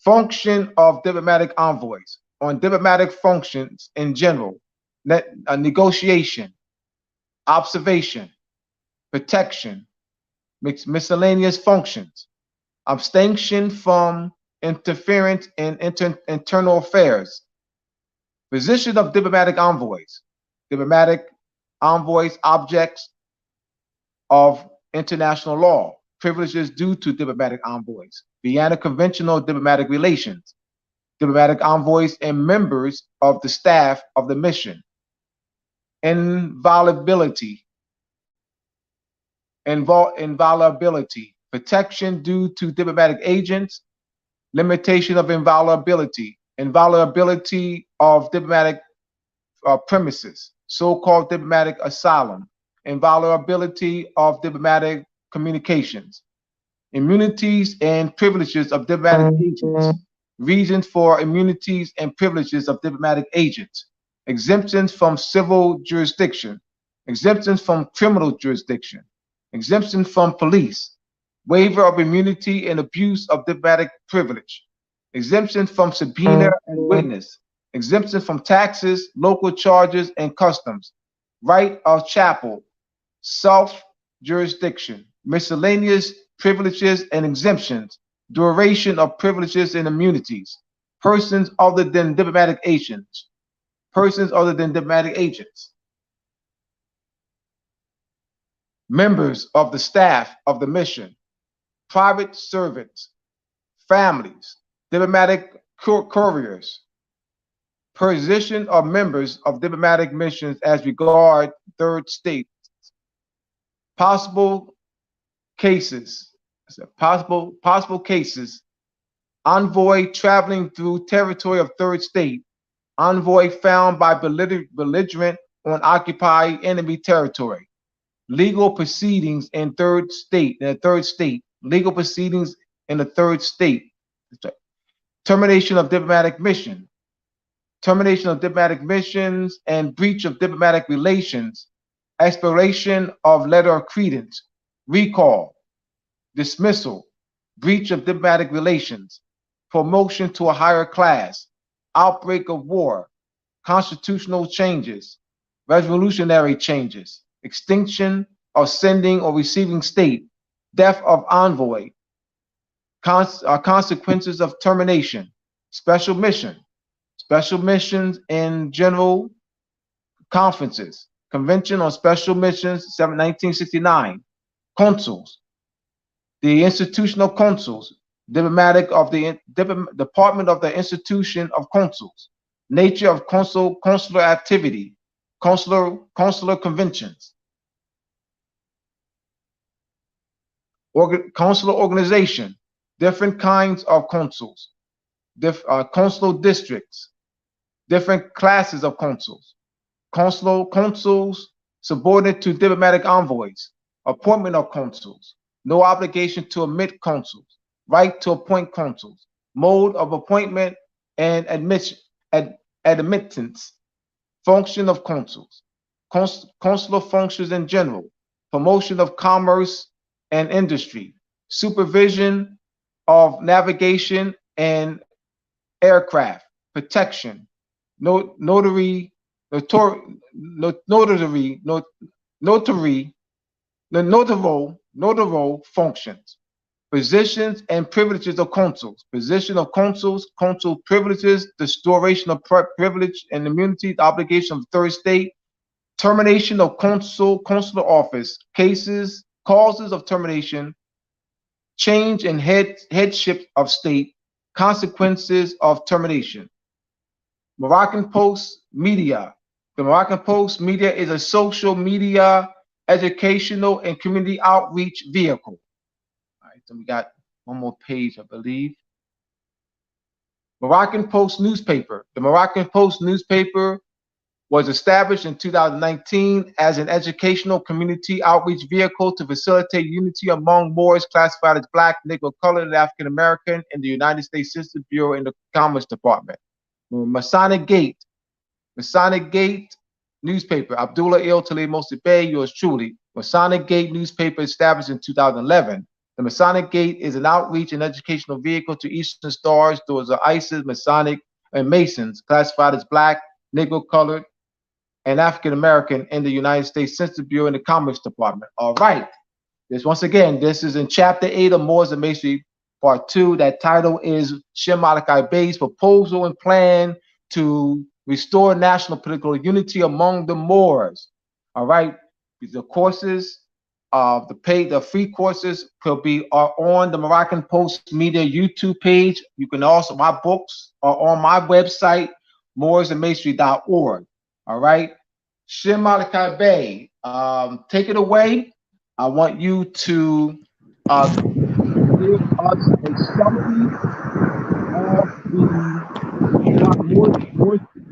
Function of diplomatic envoys. On diplomatic functions in general, negotiation, observation, protection, miscellaneous functions, abstention from interference in internal affairs. Position of diplomatic envoys. Diplomatic envoys, objects of international law, privileges due to diplomatic envoys, Vienna Conventional diplomatic relations, diplomatic envoys and members of the staff of the mission, inviolability, protection due to diplomatic agents, limitation of inviolability, inviolability of diplomatic premises, so-called diplomatic asylum, inviolability of diplomatic communications, immunities and privileges of diplomatic agents, reasons for immunities and privileges of diplomatic agents, exemptions from civil jurisdiction, exemptions from criminal jurisdiction, exemption from police, waiver of immunity and abuse of diplomatic privilege, exemption from subpoena and witness, exemption from taxes, local charges, and customs, right of chapel, self-jurisdiction, miscellaneous privileges and exemptions, duration of privileges and immunities, persons other than diplomatic agents, members of the staff of the mission, private servants, families, diplomatic couriers, position of members of diplomatic missions as regard third states, possible cases, envoy traveling through territory of third state, envoy found by belligerent on occupied enemy territory, legal proceedings in third state, legal proceedings in the third state, termination of diplomatic mission, termination of diplomatic missions and breach of diplomatic relations, expiration of letter of credence, recall, dismissal, breach of diplomatic relations, promotion to a higher class, outbreak of war, constitutional changes, revolutionary changes, extinction of sending or receiving state, death of envoy, consequences of termination, special missions in general conferences, Convention on Special Missions, 1969, consuls, the institutional consuls, diplomatic of the Department of the Institution of Consuls, nature of consular activity, consular conventions, consular organization, different kinds of consuls, consular districts, different classes of consuls, consuls subordinate to diplomatic envoys, appointment of consuls, no obligation to admit consuls, right to appoint consuls, mode of appointment and admittance, function of consuls, consular functions in general, promotion of commerce and industry, supervision of navigation and aircraft, protection, notary functions, positions and privileges of consuls, position of consuls, consul privileges, the duration of privilege and immunity, the obligation of third state, termination of consular office, cases, causes of termination, change in headship of state, consequences of termination. Moroccan Post Media. The Moroccan Post Media is a social media, educational, and community outreach vehicle. All right, so we got one more page, I believe. Moroccan Post newspaper. The Moroccan Post newspaper was established in 2019 as an educational community outreach vehicle to facilitate unity among Moors classified as Black, Negro, Colored, and African American in the United States Census Bureau in the Commerce Department. Masonic Gate. Masonic Gate newspaper, Abdullah Il Talib Moshe Bey, yours truly. Masonic Gate newspaper established in 2011. The Masonic Gate is an outreach and educational vehicle to Eastern Stars, those are ISIS, Masonic, and Masons, classified as Black, Negro, colored, and African American in the United States Census Bureau and the Commerce Department. All right. Once again, this is in Chapter 8 of Moors and Masonry, Part 2. That title is Shem Malachi Bey's proposal and plan to restore national political unity among the Moors. All right. The courses, the free courses are on the Moroccan Post Media YouTube page. You can also, my books are on my website, moorsandmasonry.org. All right. Shem Malachi Bey, take it away. I want you to give us a summary of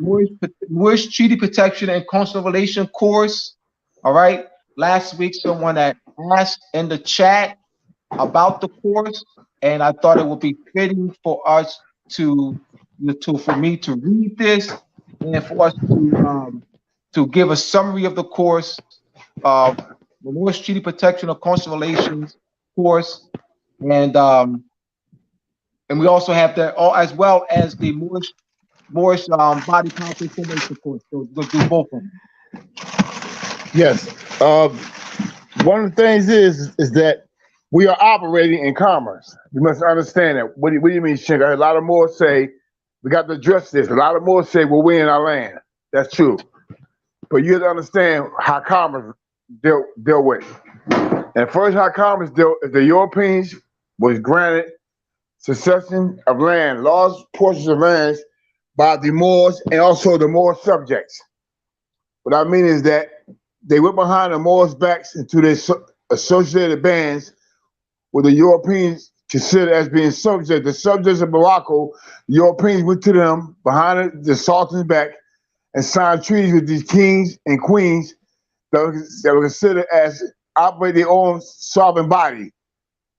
the Moorish Treaty Protection and Consular Relation course. All right. Last week, someone had asked in the chat about the course, and I thought it would be fitting for us for me to read this and for us to give a summary of the course. The Moorish Treaty Protection of Consular Relations course, and we also have that, as well as the Moorish Body Politic Formation course. So we'll do both of them. Yes. One of the things is that we are operating in commerce. You must understand that. What do you mean, Shinga? A lot of more say we got to address this. A lot of more say, well, we're in our land. That's true. But you have to understand how commerce dealt with. And first, how commerce dealt, the Europeans was granted succession of land, large portions of lands by the Moors and also the Moor subjects. What I mean is that they went behind the Moors' backs into their associated bands with the Europeans considered as being subjects. The subjects of Morocco, the Europeans went to them behind the Sultan's back and signed treaties with these kings and queens that were considered as operate their own sovereign body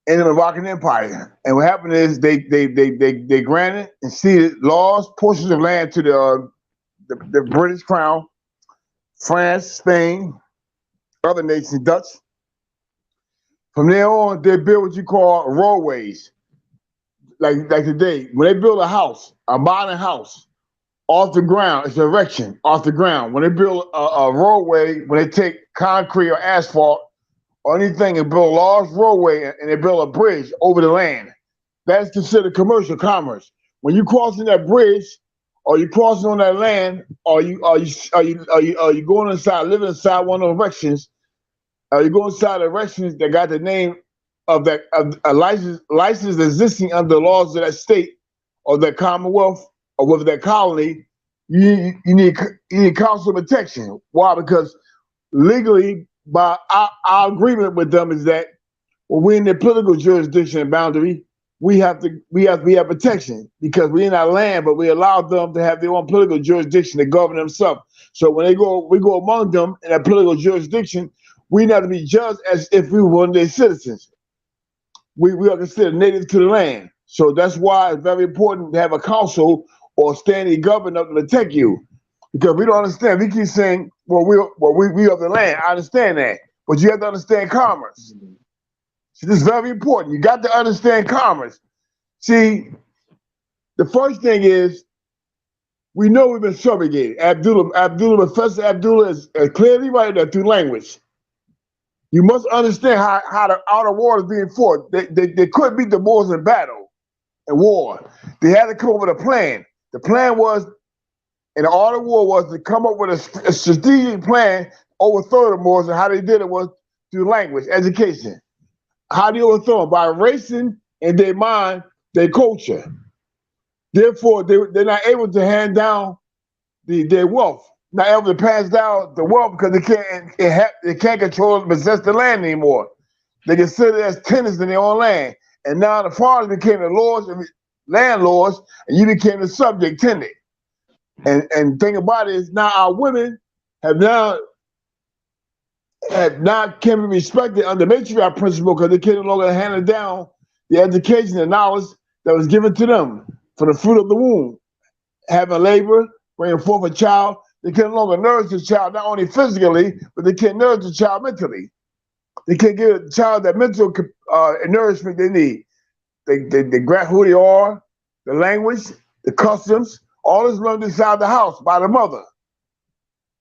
in the Moroccan Empire. And what happened is they granted and ceded large portions of land to the British Crown, France, Spain, other nations, Dutch. From there on, they built what you call roadways. Like today, when they build a modern house, off the ground, it's an erection off the ground. When they build a roadway, when they take concrete or asphalt or anything and build a large roadway and they build a bridge over the land, that's considered commercial commerce. When you crossing that bridge or you crossing on that land, or you going inside, living inside one of the erections, you go inside erections that got the name of a license existing under the laws of that state or that commonwealth or whether that colony, you need consular protection. Why? Because legally, by our agreement with them is that when we're in their political jurisdiction and boundary, we have protection because we're in our land, but we allow them to have their own political jurisdiction to govern themselves. So when we go among them in that political jurisdiction, we have to be judged as if we were one of their citizens. We are considered native to the land. So that's why it's very important to have a council or standing government to protect you. Because we don't understand. We keep saying, well, we are the land. I understand that. But you have to understand commerce. So this is very important. You got to understand commerce. See, the first thing is, we know we've been subjugated. Professor Abdullah is clearly right there through language. You must understand how the outer war is being fought. They couldn't beat the Moors in battle and war. They had to come up with a plan. The plan was, in the art of war, was to come up with a strategic plan to overthrow the Moors, and how they did it was through language, education. How do you overthrow them? By erasing in their mind their culture. Therefore, they're not able to hand down their wealth. Not able to pass down the wealth because they can't control and possess the land anymore. They consider it as tenants in their own land. And now the foreigners became the lords and landlords, and you became the subject tenant. And thing about it is now our women have not can be respected under matriarch principle because they can no longer hand down the education and knowledge that was given to them from the fruit of the womb. Having labor, bringing forth a child, they can no longer nourish the child, not only physically, but they can't nourish the child mentally. They can't give the child that mental nourishment they need. They grant who they are, the language, the customs, all is learned inside the house by the mother.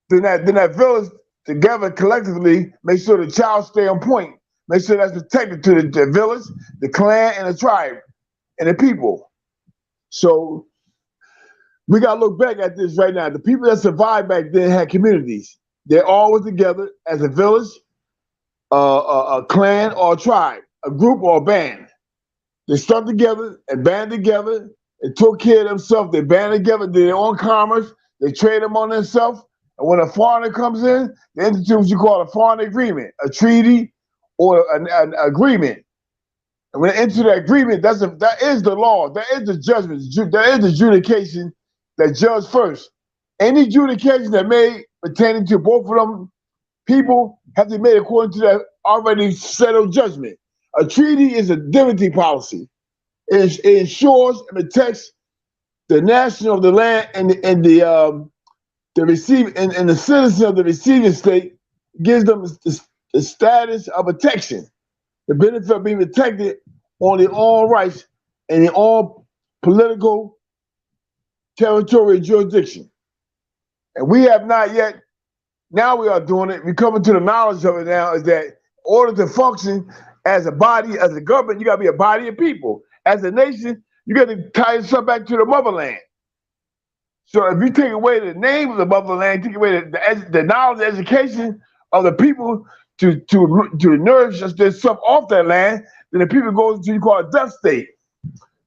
Then that village together collectively make sure the child stay on point, make sure that's protected to the village, the clan, and the tribe, and the people. So we got to look back at this right now. The people that survived back then had communities. They're always together as a village, a clan or a tribe, a group or a band. They stuck together and band together and took care of themselves. They band together, did their own commerce. They trade them on themselves. And when a foreigner comes in, they institute what you call a foreign agreement, a treaty or an agreement. And when they enter that agreement, that is the law, that is the judgment, that is the adjudication that judge first. Any adjudication that made pertaining to both of them people have to be made according to that already settled judgment. A treaty is a indemnity policy. It ensures and protects the national of the land and the receive and the citizen of the receiving state, gives them the status of protection, the benefit of being protected on their own rights and their own political territory and jurisdiction. And we have not yet. Now we are doing it. We're coming to the knowledge of it now, is that in order to function as a body, as a government, you got to be a body of people. As a nation, you got to tie yourself back to the motherland. So if you take away the name of the motherland, take away the knowledge, the education of the people to nourish themselves off that land, then the people go into what you call a death state.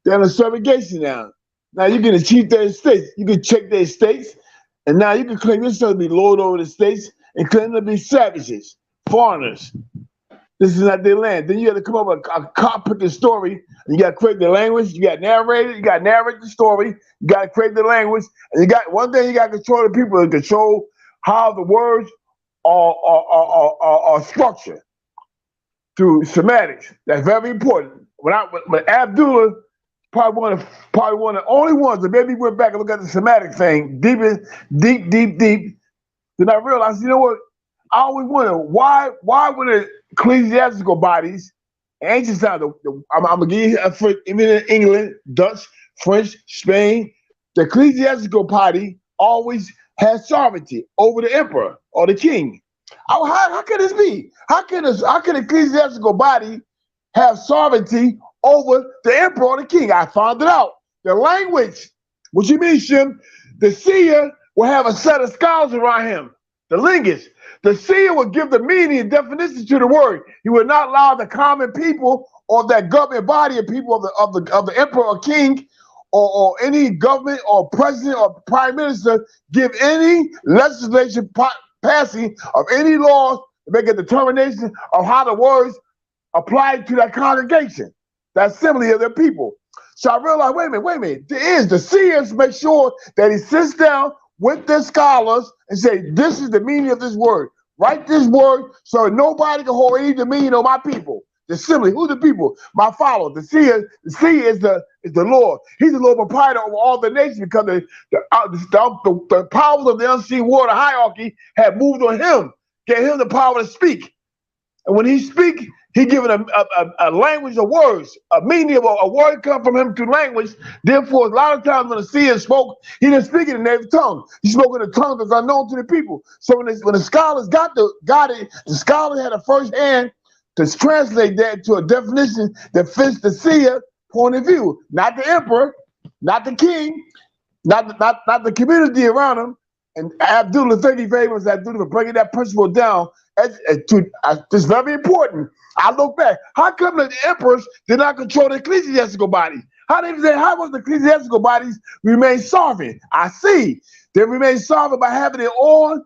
They're in a subjugation now. Now you can achieve their estates. You can check their estates, and now you can claim yourself to be lord over the states and claim to be savages, foreigners. This is not their land. Then you have to come up with a complicated story. And you got to create the language. You got to narrate it. You got to narrate the story. You got to create the language. And you got one thing you got to control the people and control how the words are structured through semantics. That's very important. When Abdullah, probably one of the only ones that maybe went back and look at the semantic thing deep, then I realized, you know what? I always wonder why when the ecclesiastical bodies, ancient times, I'm gonna give you even in England, Dutch, French, Spain, the ecclesiastical party always has sovereignty over the emperor or the king. How can this be? How can the ecclesiastical body have sovereignty over the emperor or the king? I found it out. The language, what you mean, Shem? The seer will have a set of scholars around him, the linguist. The seer will give the meaning and definition to the word. He will not allow the common people or that government body of people of the emperor or king or any government or president or prime minister give any legislation passing of any laws to make a determination of how the words apply to that congregation, that assembly of their people. So I realized, wait a minute, the seers make sure that he sits down with the scholars and say, this is the meaning of this word. Write this word so nobody can hold any dominion on my people. The assembly, who's the people? My followers. The seer is the Lord. He's the Lord proprietor over all the nations because the powers of the unseen world, the hierarchy, had moved on him, gave him the power to speak. And when he speaks, he given a language of words, a meaning of a word come from him to language. Therefore, a lot of times when the seer spoke, he didn't speak in the native tongue. He spoke in a tongue that's unknown to the people. So when the scholars got it, the scholar had a first hand to translate that to a definition that fits the seer point of view, not the emperor, not the king, not the community around him. And Abdullah, thank you very much, Abdullah, for breaking that principle down. It's very important. I look back. How come the emperors did not control the ecclesiastical body? How was the ecclesiastical bodies remain sovereign? I see. They remain sovereign by having their own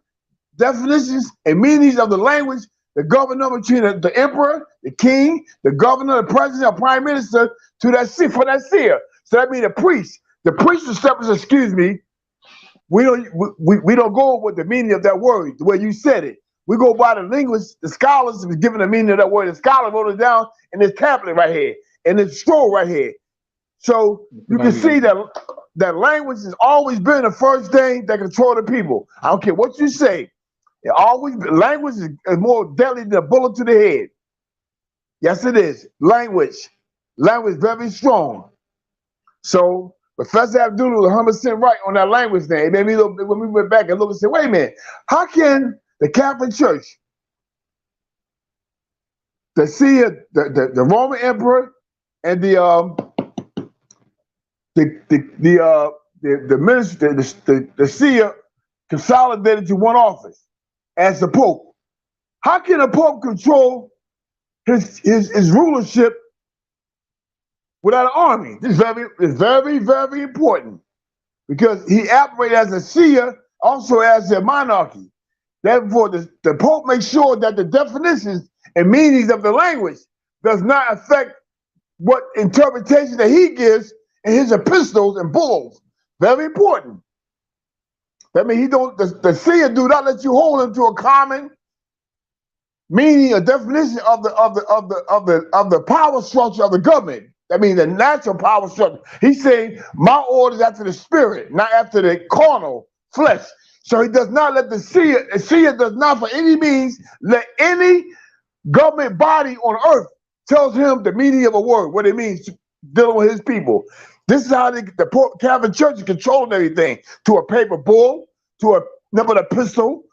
definitions and meanings of the language, the governor between the emperor, the king, the governor, the president, or prime minister for that seer. So that means the priest. The priest establishes, excuse me, we don't go with the meaning of that word, the way you said it. We go by the linguists, the scholars was given the meaning of that word. The scholar wrote it down in this tablet right here, in this scroll right here. So you can see that that language has always been the first thing that control the people. I don't care what you say. Language is more deadly than a bullet to the head. Yes, it is. Language very strong. So Professor Abdullah was 100% right on that language thing. It made me look, when we went back and looked and said, wait a minute, how can the Catholic Church, the Roman Emperor, and the minister, the seer consolidated to one office as the Pope? How can a Pope control his rulership without an army? This is very, very important, because he operated as a seer, also as a monarchy. Therefore, the Pope makes sure that the definitions and meanings of the language does not affect what interpretation that he gives in his epistles and bulls. Very important. That means the seer do not let you hold him to a common meaning or definition of the power structure of the government. That means the natural power structure. He's saying my orders after the spirit, not after the carnal flesh. So he does not let the seer does not for any means let any government body on earth tells him the meaning of a word, what it means dealing with his people. This is how the Catholic Church is controlling everything, to a paper bull, to a number epistle,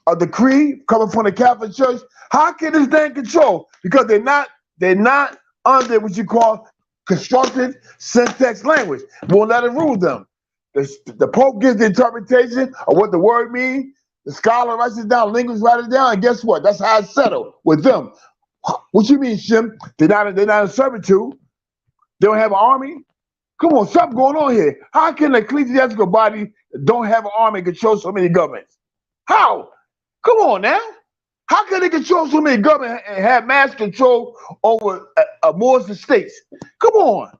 a decree coming from the Catholic Church. How can this thing control? Because they're not under what you call constructed syntax language. Won't let it rule them. The Pope gives the interpretation of what the word means. The scholar writes it down, linguists write it down, and guess what? That's how it's settled with them. What you mean, Shem? They're not in servitude. They don't have an army. Come on, something going on here. How can the ecclesiastical body that don't have an army control so many governments? How? Come on now. How can they control so many governments and have mass control over more states? Come on.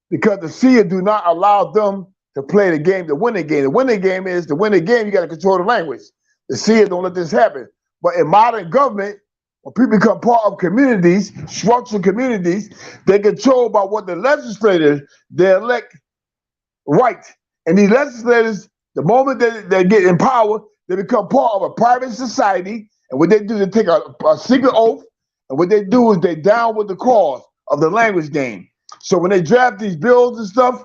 Because the seer do not allow them to play the game, to win the game. The winning game is, to win the game, you got to control the language. The seer don't let this happen. But in modern government, when people become part of communities, structured communities, they control by what the legislators, they elect right. And these legislators, the moment they get in power, they become part of a private society. And what they do, they take a secret oath. And what they do is they down with the cause of the language game. So when they draft these bills and stuff,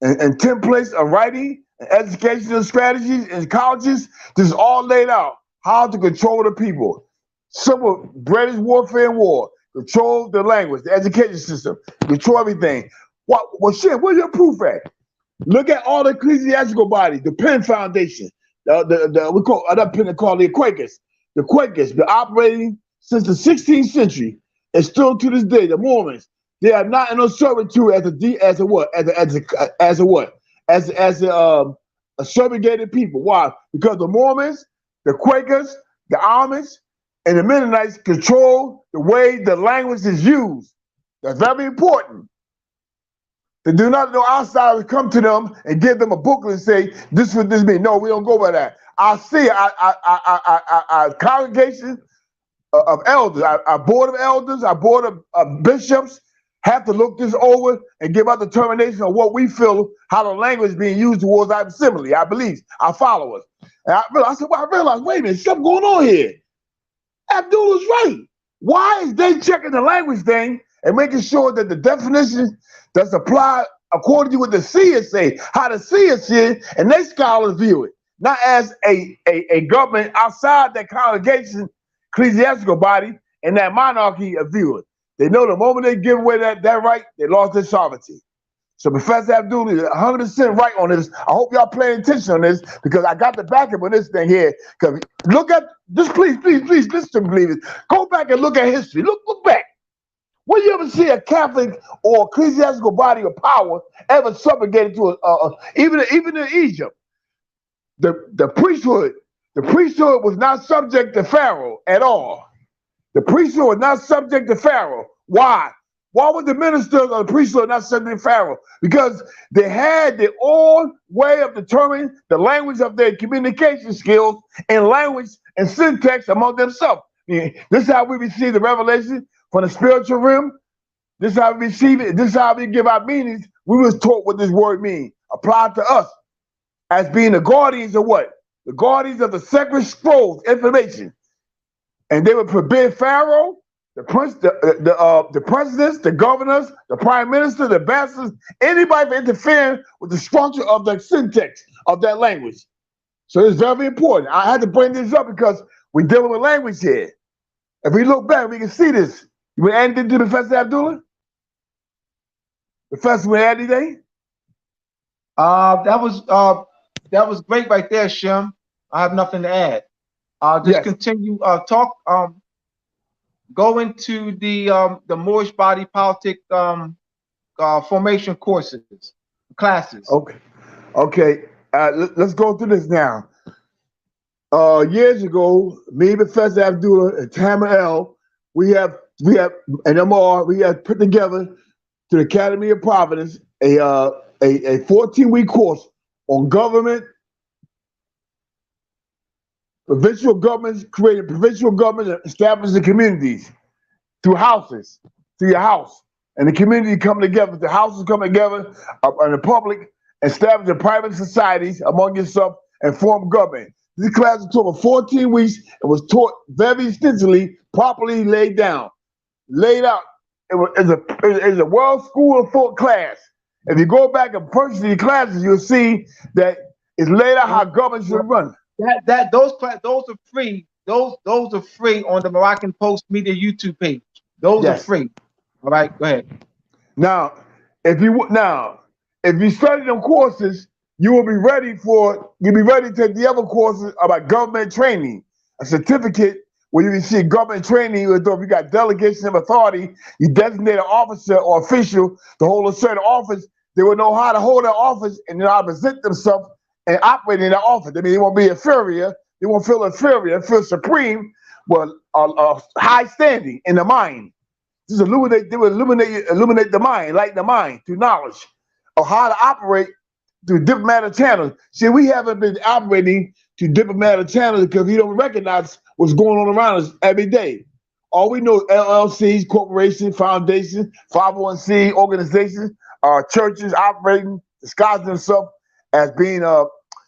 and templates of writing and educational strategies in colleges, this is all laid out. How to control the people. Simple British warfare and war. Control the language, the education system, control everything. Well, shit, where's your proof at? Look at all the ecclesiastical bodies, the Penn Foundation, we call the Quakers. The Quakers been operating since the 16th century, and still to this day, the Mormons, they are not in no servitude as a subjugated people. Why? Because the Mormons, the Quakers, the Amish, and the Mennonites control the way the language is used. That's very important. They do not know outsiders come to them and give them a booklet and say, this is what this means. No, we don't go by that. I see our congregation of elders, our board of elders, our board of bishops have to look this over and give our determination of what we feel, how the language is being used towards our assembly, our beliefs, our followers. And I realized, wait a minute, something going on here. Abdullah's right. Why is they checking the language thing and making sure that the definition that's applied according to what the seers say, how the seers see it, and they scholars view it, not as a government outside that congregation, ecclesiastical body, and that monarchy view it. They know the moment they give away that right, they lost their sovereignty. So Professor Abdullah is 100% right on this. I hope y'all paying attention on this, because I got the backup on this thing here. Because look at this, please listen to me, believers. Go back and look at history. Look back. When you ever see a Catholic or ecclesiastical body of power ever subjugated to even in Egypt, the priesthood was not subject to Pharaoh at all. The priesthood was not subject to Pharaoh. Why? Why would the ministers of the priesthood not subject to Pharaoh? Because they had their own way of determining the language of their communication skills and language and syntax among themselves. This is how we receive the revelation from the spiritual realm. This is how we receive it. This is how we give our meanings. We was taught what this word means. Applied to us as being the guardians of what? The guardians of the sacred scrolls, information. And they would forbid Pharaoh, the presidents, the governors, the prime minister, the ambassadors, anybody from interfering with the structure of the syntax of that language. So it's very important. I had to bring this up because we're dealing with language here. If we look back, we can see this. You want to add anything to Professor Abdullah? Professor, want to add anything? That was great right there, Shem. I have nothing to add. Just continue go into the Moorish body politic formation classes. Okay. Let's go through this now. Years ago, me, Professor Abdullah, and Tamer, we have and MR, we have put together to the Academy of Providence a 14-week course on government, provincial governments, creating provincial government and establishing communities through houses, through your house. And the community come together, the houses come together, and the public establish private societies among yourself and form government. This class was taught for 14 weeks and was taught very extensively, properly laid out. It was a World School of Thought class. If you go back and purchase these classes, you'll see that it's laid out how government should run. Those are free. Those are free on the Moroccan Post Media YouTube page. Those are free. All right, go ahead. Now, if you study them courses, you'll be ready to take the other courses about government training, a certificate where you receive government training. If you got delegation of authority, you designate an officer or official to hold a certain office. They will know how to hold that office and then how to present themselves and operate in that office. I mean, they won't be inferior. They won't feel inferior. They feel supreme, but high standing in the mind. They will illuminate the mind, lighten the mind through knowledge of how to operate through diplomatic channels. See, we haven't been operating through diplomatic channels because we don't recognize what's going on around us every day. All we know is LLCs, corporations, foundations, 501c organizations, churches operating, disguising themselves as being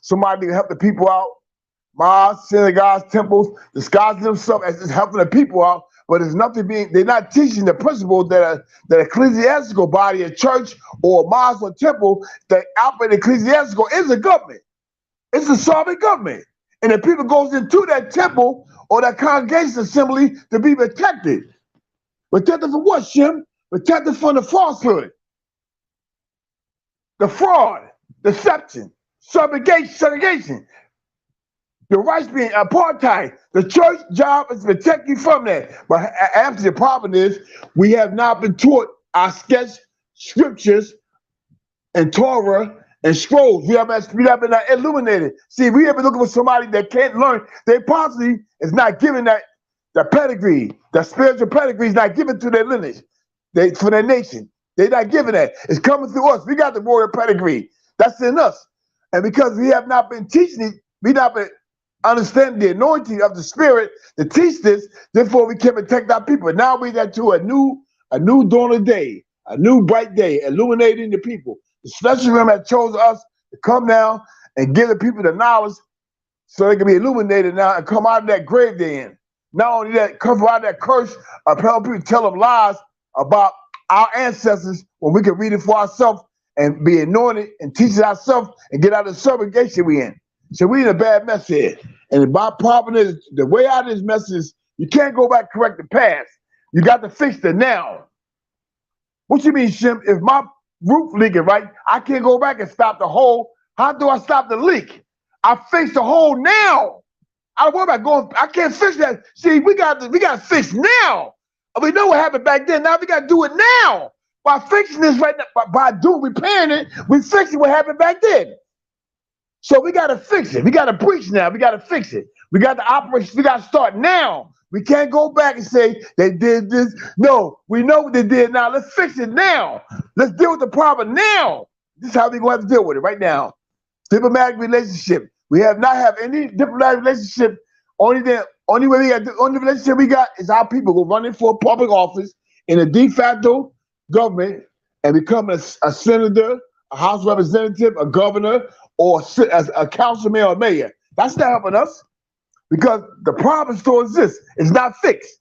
somebody to help the people out. Mosques, synagogues, temples, disguising themselves as just helping the people out, but it's nothing they're not teaching the principle that that ecclesiastical body, a church or a mosque or temple that operate ecclesiastical is a government. It's a sovereign government. And the people goes into that temple or that congregation assembly to be protected. Protected from what, Shem? Protected from the falsehood, the fraud, deception, segregation. Your rights being apartheid. The church job is to protect you from that. But after the problem is, we have not been taught our sketch scriptures and Torah and scrolls. We have been illuminated. See, we have been looking for somebody that can't learn. They possibly is not giving that the pedigree, the spiritual pedigree is not given to their lineage, for their nation. They're not giving that. It's coming through us. We got the royal pedigree. That's in us. And because we have not been teaching it, we not been understanding the anointing of the Spirit to teach this, therefore we can protect our people. Now we got to a new dawn of day, a new bright day, illuminating the people. The special realm has chosen us to come down and give the people the knowledge so they can be illuminated now and come out of that grave they're in. Not only that, come out of that curse of helping people tell them lies about our ancestors when we can read it for ourselves and be anointed and teach it ourselves and get out of the segregation we in. So we in a bad mess here. And my problem is, the way out of this mess is, you can't go back and correct the past. You got to fix the now. What you mean, Shem? If my roof leaking, right, I can't go back and stop the hole. How do I stop the leak? I fix the hole now. I don't worry about going, I can't fix that. See, we got to fix now. We know what happened back then. Now we got to do it now. By fixing this right now, by repairing it, we fixing what happened back then. So we got to fix it. We got to preach now. We got to fix it. We got the operation. We got to start now. We can't go back and say they did this. No, we know what they did now. Let's fix it now. Let's deal with the problem now. This is how we're going to have to deal with it right now. Diplomatic relationship. We have not have any diplomatic relationship. Only relationship we got is our people go running for public office in a de facto government and become a senator, a House representative, a governor, or as a councilman or mayor. That's not helping us because the problem still exists. It's not fixed.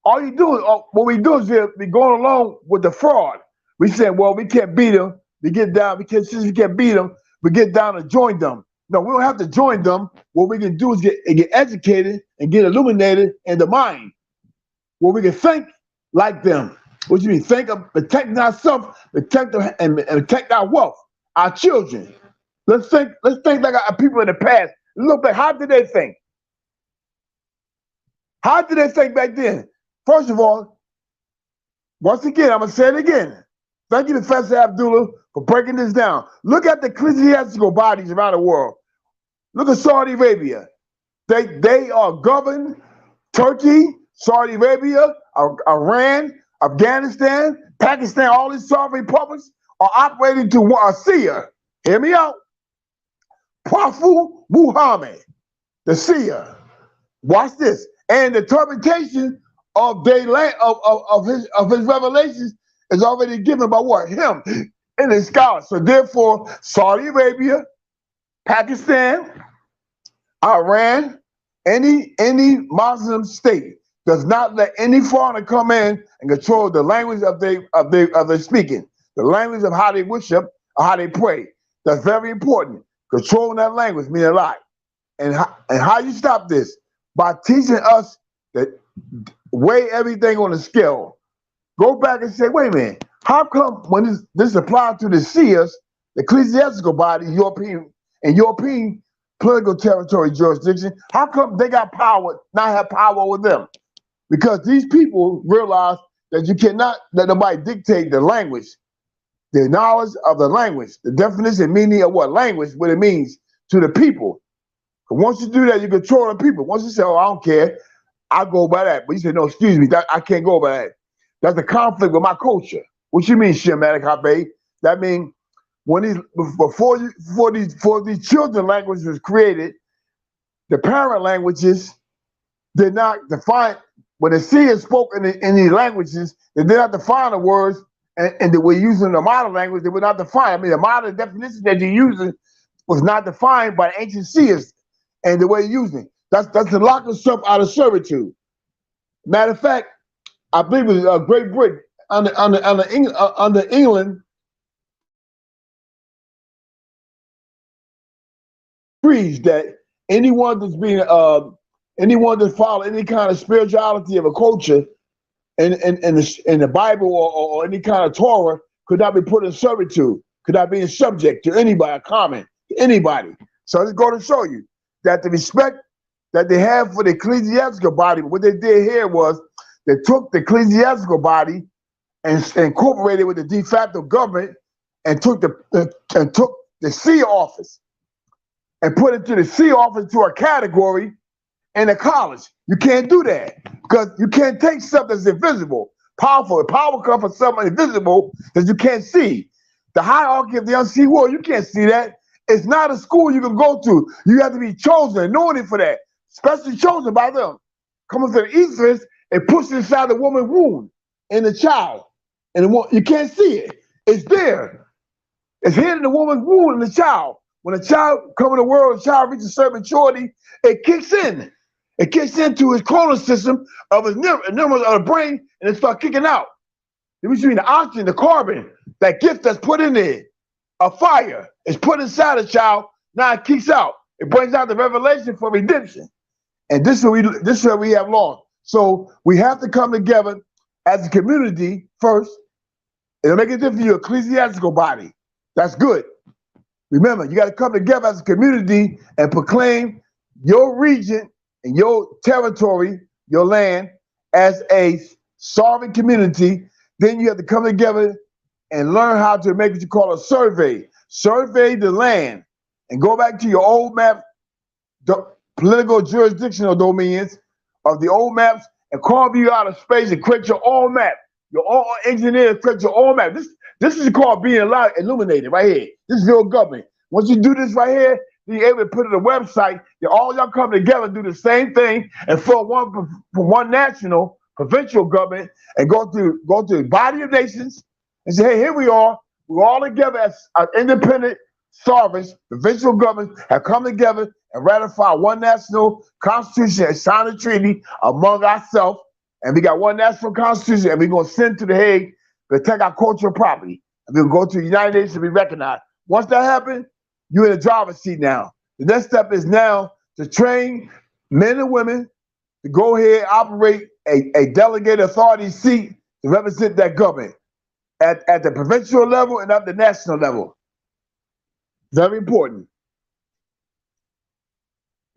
All you do is, what we do is we going along with the fraud. We say, well, we can't beat them. We get down. Since we can't beat them, we get down and join them. No, we don't have to join them. What we can do is get educated and get illuminated in the mind, where we can think like them. What do you mean? Think of protecting ourselves, protect and protect our wealth, our children. Let's think like our people in the past. Look back. How did they think? How did they think back then? First of all, once again, I'm gonna say it again. Thank you, Professor Abdullah, for breaking this down. Look at the ecclesiastical bodies around the world. Look at Saudi Arabia. They are governed. Turkey, Saudi Arabia, Iran, Afghanistan, Pakistan, all these sovereign republics are operating to a seer. Hear me out. Prophet Muhammad, the seer. Watch this. And the interpretation of his revelations is already given by what? Him and his scholars. So therefore, Saudi Arabia, Pakistan, Iran, any Muslim state does not let any foreigner come in and control the language of their speaking, the language of how they worship or how they pray. That's very important. Controlling that language means a lot. And how you stop this? By teaching us that weigh everything on a scale. Go back and say, wait a minute, how come when this applies to the seers, the ecclesiastical body, European political territory jurisdiction, how come they got power, not have power over them? Because these people realize that you cannot let nobody dictate the language, the knowledge of the language, the definition and meaning of what language, what it means to the people. But once you do that, you control the people. Once you say, oh, I don't care, I go by that. But you say, no, excuse me, I can't go by that. That's a conflict with my culture. What you mean, Shem? That means before these children languages was created, the parent languages did not define. When the seers spoke in these languages, they did not define the words, and they were using the modern language. They were not defined. I mean, the modern definition that you're using was not defined by the ancient seers and the way you're using it. That's to lock yourself out of servitude. Matter of fact, I believe it was Great Britain under England agrees that anyone that's follow any kind of spirituality of a culture in the Bible or any kind of Torah could not be put in servitude, could not be subject to anybody, a comment to anybody. So it's going to show you that the respect that they have for the ecclesiastical body, what they did here was they took the ecclesiastical body and incorporated with the de facto government and took the seer office and put it to the seer office to a category in a college. You can't do that because you can't take stuff that's invisible, powerful. Power comes from something invisible that you can't see. The hierarchy of the unseen world, you can't see that. It's not a school you can go to. You have to be chosen, anointed for that, especially chosen by them. Coming to the ethers and pushed inside the woman's womb in the child. And you can't see it. It's there. It's hidden in the woman's womb in the child. When a child comes in the world, a child reaches a certain maturity, it kicks in. It kicks into his clonal system of his nerves of the brain, and it starts kicking out. Which means the oxygen, the carbon, that gift that's put in there, a fire, is put inside a child. Now it kicks out. It brings out the revelation for redemption. And this is where we have lost. So we have to come together as a community first. It'll make a difference to your ecclesiastical body. That's good. Remember, you got to come together as a community and proclaim your region and your territory, your land, as a sovereign community. Then you have to come together and learn how to make what you call a survey. Survey the land and go back to your old map, the political jurisdictional dominions of the old maps, and carve you out of space and create your own map. Your own engineer create your own map. This is called being illuminated right here. This is your government. Once you do this right here, you're able to put it on a website. All y'all come together, do the same thing, and form one national, provincial government, and go through the body of nations, and say, hey, here we are. We're all together as independent sovereigns. Provincial governments have come together and ratified one national constitution and signed a treaty among ourselves. And we got one national constitution, and we're going to send to The Hague to protect our cultural property. And we'll go to the United Nations to be recognized. Once that happens, you're in the driver's seat now. The next step is now to train men and women to go ahead and operate a delegated authority seat to represent that government at the provincial level and at the national level. Very important.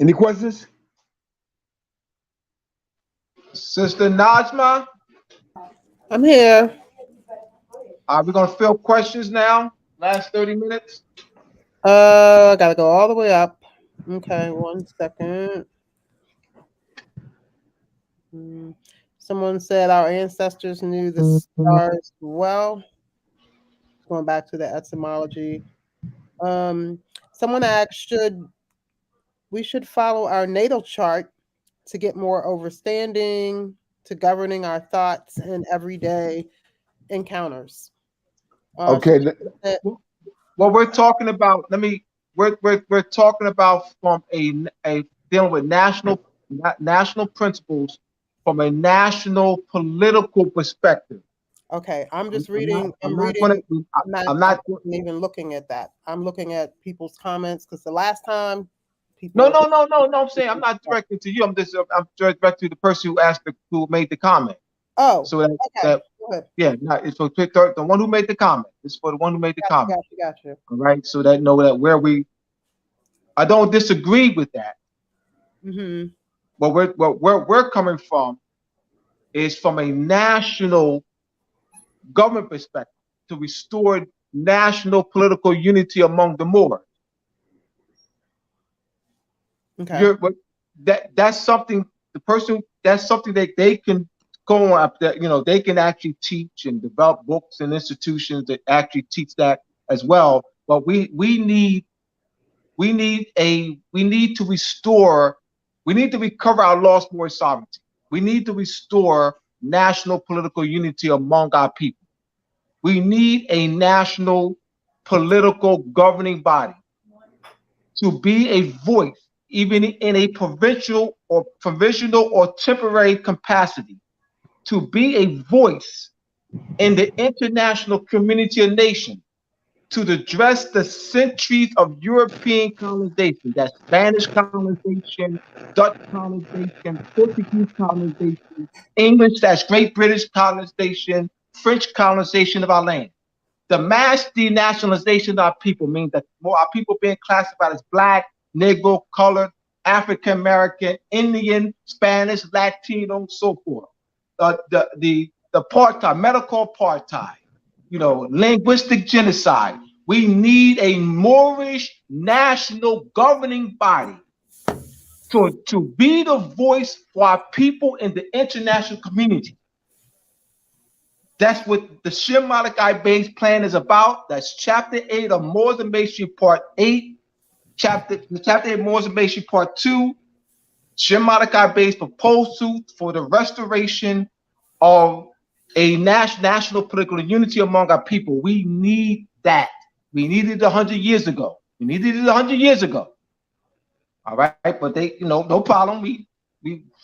Any questions? Sister Najma, I'm here. are we gonna fill questions now? Last 30 minutes. I gotta go all the way up. Okay, 1 second. Someone said our ancestors knew the stars well. Going back to the etymology. Someone asked, we should follow our natal chart to get more understanding to governing our thoughts and everyday encounters. Okay. Well, we're talking about. We're talking about from a dealing with national principles from a national political perspective. Okay, I'm just reading. I'm not even looking at that. I'm looking at people's comments because the last time people. No. I'm saying I'm not directing to you. I'm directing to the person who made the comment. Oh, so it's for the one who made the comment. It's for the one who made the comment. Gotcha. All right, so that know that I don't disagree with that. Mm-hmm. But where we're coming from is from a national government perspective to restore national political unity among the Moors. Okay. That's something that they can go on up that they can actually teach and develop books and institutions that actually teach that as well. But we need to recover our lost Moorish sovereignty. We need to restore national political unity among our people. We need a national political governing body to be a voice, even in a provincial or temporary capacity, to be a voice in the international community of nations to address the centuries of European colonization, that's Spanish colonization, Dutch colonization, Portuguese colonization, English, that's Great British colonization, French colonization of our land. The mass denationalization of our people means that our people being classified as Black, Negro, colored, African American, Indian, Spanish, Latino, so forth. The apartheid, medical apartheid, linguistic genocide. We need a Moorish national governing body to be the voice for our people in the international community. That's what the Shem base plan is about. That's chapter 8 of Moors and Masonry part 8. Chapter 8 Moors and Masonry part 2. Shem base proposal for the restoration of a national political unity among our people. We need that. We needed it 100 years ago. All right, but they, no problem. We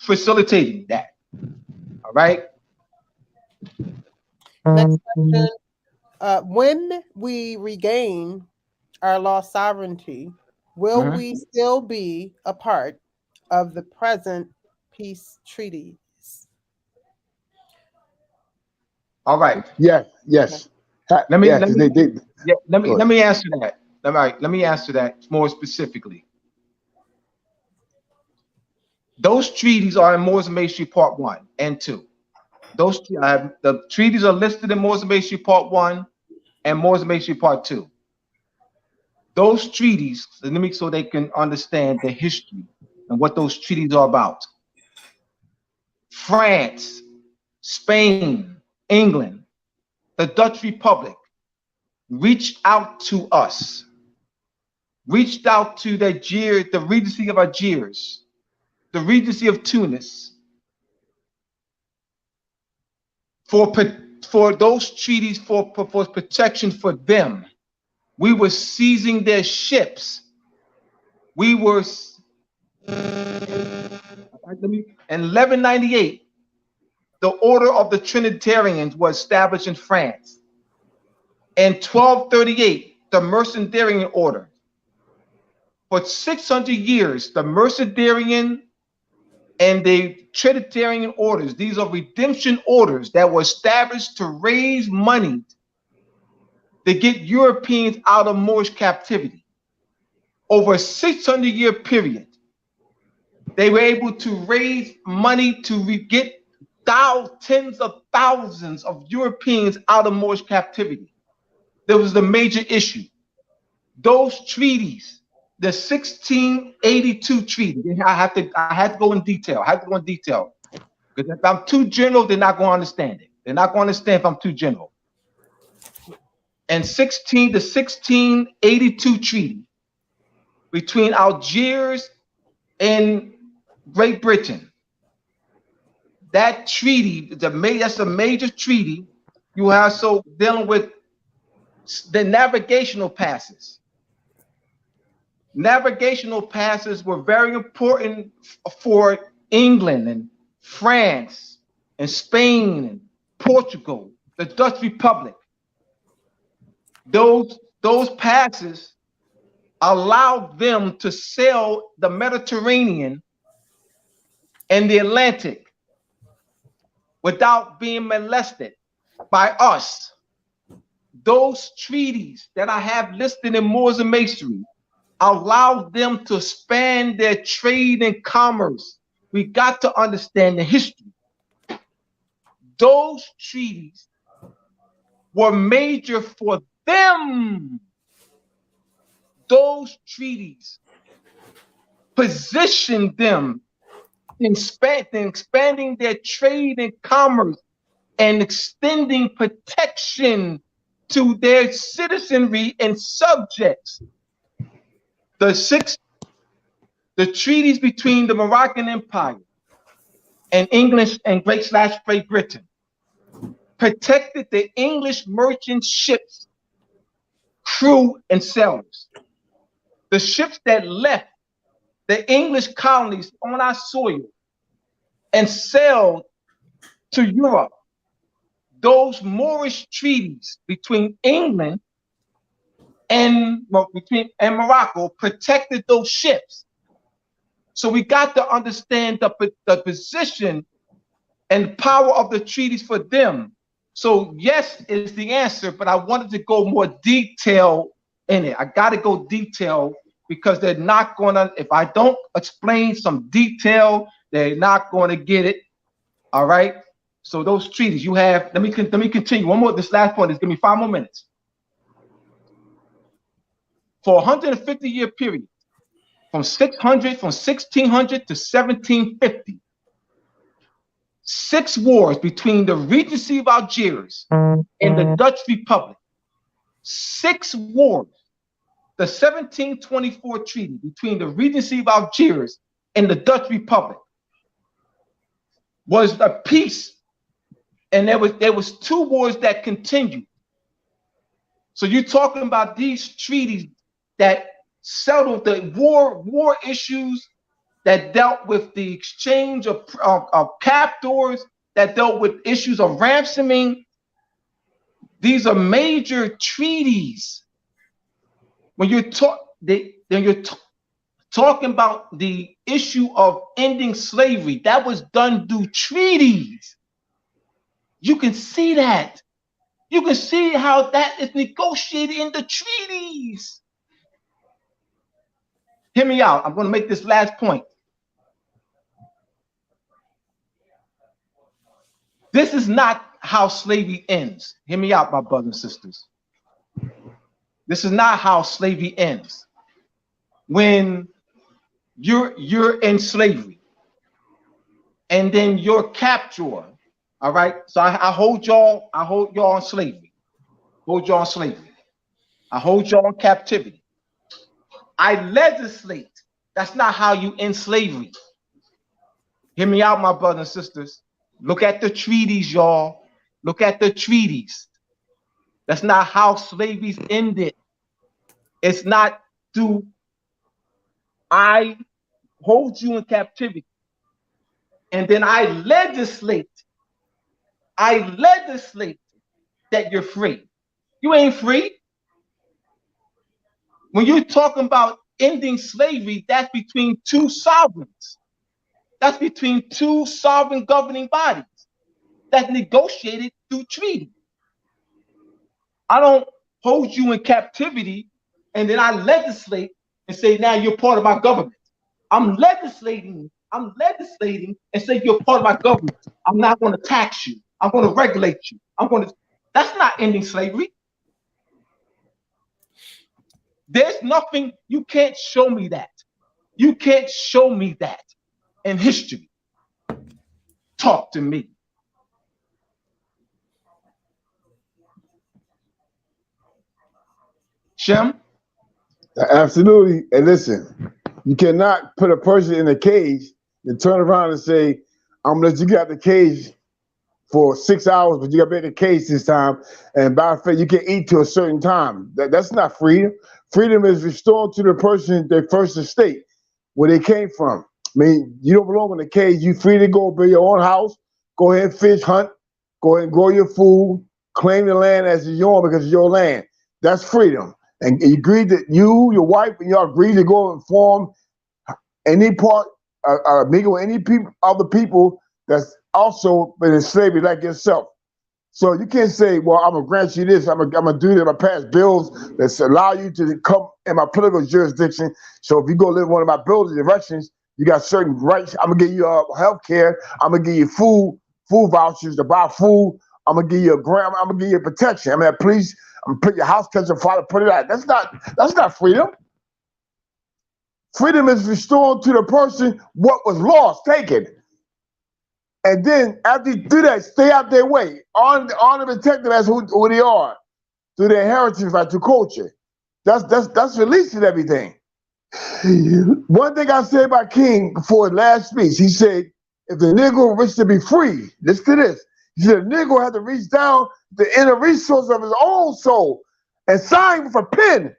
facilitating that. All right. Next question. When we regain our lost sovereignty, will we still be a part of the present peace treaties? All right. Yes. Let me answer that. All right. Let me answer that more specifically. Those treaties are in Moors and Masonry Part 1 and 2. The treaties are listed in Moors and Masonry Part 1 and Moors and Masonry Part 2. Those treaties, so they can understand the history and what those treaties are about. France, Spain, England, the Dutch Republic reached out to us, reached out to the Regency of Algiers, the Regency of Tunis, for those treaties for protection for them. We were seizing their ships. We were, in 1198, the Order of the Trinitarians was established in France. In 1238, the Mercenarian Order. For 600 years, the Mercenarian and the Trinitarian orders, these are redemption orders that were established to raise money to get Europeans out of Moorish captivity. Over a 600-year period, they were able to raise money to get tens of thousands of Europeans out of Moorish captivity. There was the major issue. Those treaties, the 1682 treaty, I had to go in detail. Because if I'm too general, they're not going to understand it. They're not going to understand if I'm too general. And the 1682 treaty between Algiers and Great Britain. That treaty, that's a major treaty. You have dealing with the navigational passes. Navigational passes were very important for England and France and Spain and Portugal, the Dutch Republic. Those passes allowed them to sail the Mediterranean and the Atlantic without being molested by us. Those treaties that I have listed in Moors and Masonry allowed them to expand their trade and commerce. We got to understand the history. Those treaties were major for them. Those treaties positioned them in expanding their trade and commerce and extending protection to their citizenry and subjects. The treaties between the Moroccan Empire and English and Great Britain protected the English merchant ships, crew, and sailors. The ships that left the English colonies on our soil and sailed to Europe. Those Moorish treaties between England and Morocco protected those ships. So we got to understand the position and power of the treaties for them. So yes is the answer, but I wanted to go more detail in it. I got to go detail because they're not going to, if I don't explain some detail, they're not going to get it. All right. So those treaties you have, let me continue. One more, this last point is give me 5 more minutes. For a 150-year period, from 1600 to 1750, 6 wars between the Regency of Algiers and the Dutch Republic. 6 wars. The 1724 treaty between the Regency of Algiers and the Dutch Republic was a peace, and there was 2 wars that continued. So you're talking about these treaties that settled the war issues, that dealt with the exchange of captors, that dealt with issues of ransoming. These are major treaties. When you're talking about the issue of ending slavery, that was done through treaties. You can see that. You can see how that is negotiated in the treaties. Hear me out. I'm going to make this last point. This is not how slavery ends. Hear me out, my brothers and sisters. This is not how slavery ends. When you're in slavery, and then your captor, all right. So I hold y'all in slavery. Hold y'all in slavery. I hold y'all in captivity. I legislate. That's not how you end slavery. Hear me out, my brothers and sisters. Look at the treaties, y'all. Look at the treaties. That's not how slavery's ended. It's not through I hold you in captivity and then I legislate that you're free. You ain't free. When you're talking about ending slavery, that's between two sovereigns. That's between two sovereign governing bodies that's negotiated through treaty. I don't hold you in captivity and then I legislate and say, now you're part of my government. I'm legislating and say you're part of my government. I'm not going to tax you. I'm going to regulate you. That's not ending slavery. There's nothing, you can't show me that. You can't show me that in history. Talk to me. Shem? Absolutely. And listen, you cannot put a person in a cage and turn around and say, I'm gonna let you get out the cage for 6 hours, but you gotta be in the cage this time. And by fact, you can eat to a certain time. That's not freedom. Freedom is restored to the person, their first estate, where they came from. I mean, you don't belong in the cage. You free to go build your own house, go ahead and fish, hunt, go ahead and grow your food, claim the land as your own because it's your land. That's freedom. And you agreed that you, your wife, and y'all agreed to go and form any part, mingle with any people, other people that's also been in slavery like yourself. So you can't say, well, I'm gonna grant you this, I'm gonna do that, I'm gonna pass bills that allow you to come in my political jurisdiction. So if you go live in one of my building directions, you got certain rights. I'm gonna give you health care, I'm gonna give you food vouchers to buy food, I'm gonna give you a grant, I'm gonna give you protection. I'm gonna police, I'm gonna put your house, catch your father, put it out. That's not freedom. Freedom is restored to the person what was lost, taken. And then after you do that, stay out their way. On the protect them as who they are, through their heritage, like through culture. That's releasing everything. One thing I said about King before his last speech, he said, if the Negro wishes to be free, listen to this. He said, the Negro had to reach down the inner resource of his own soul and sign with a pen,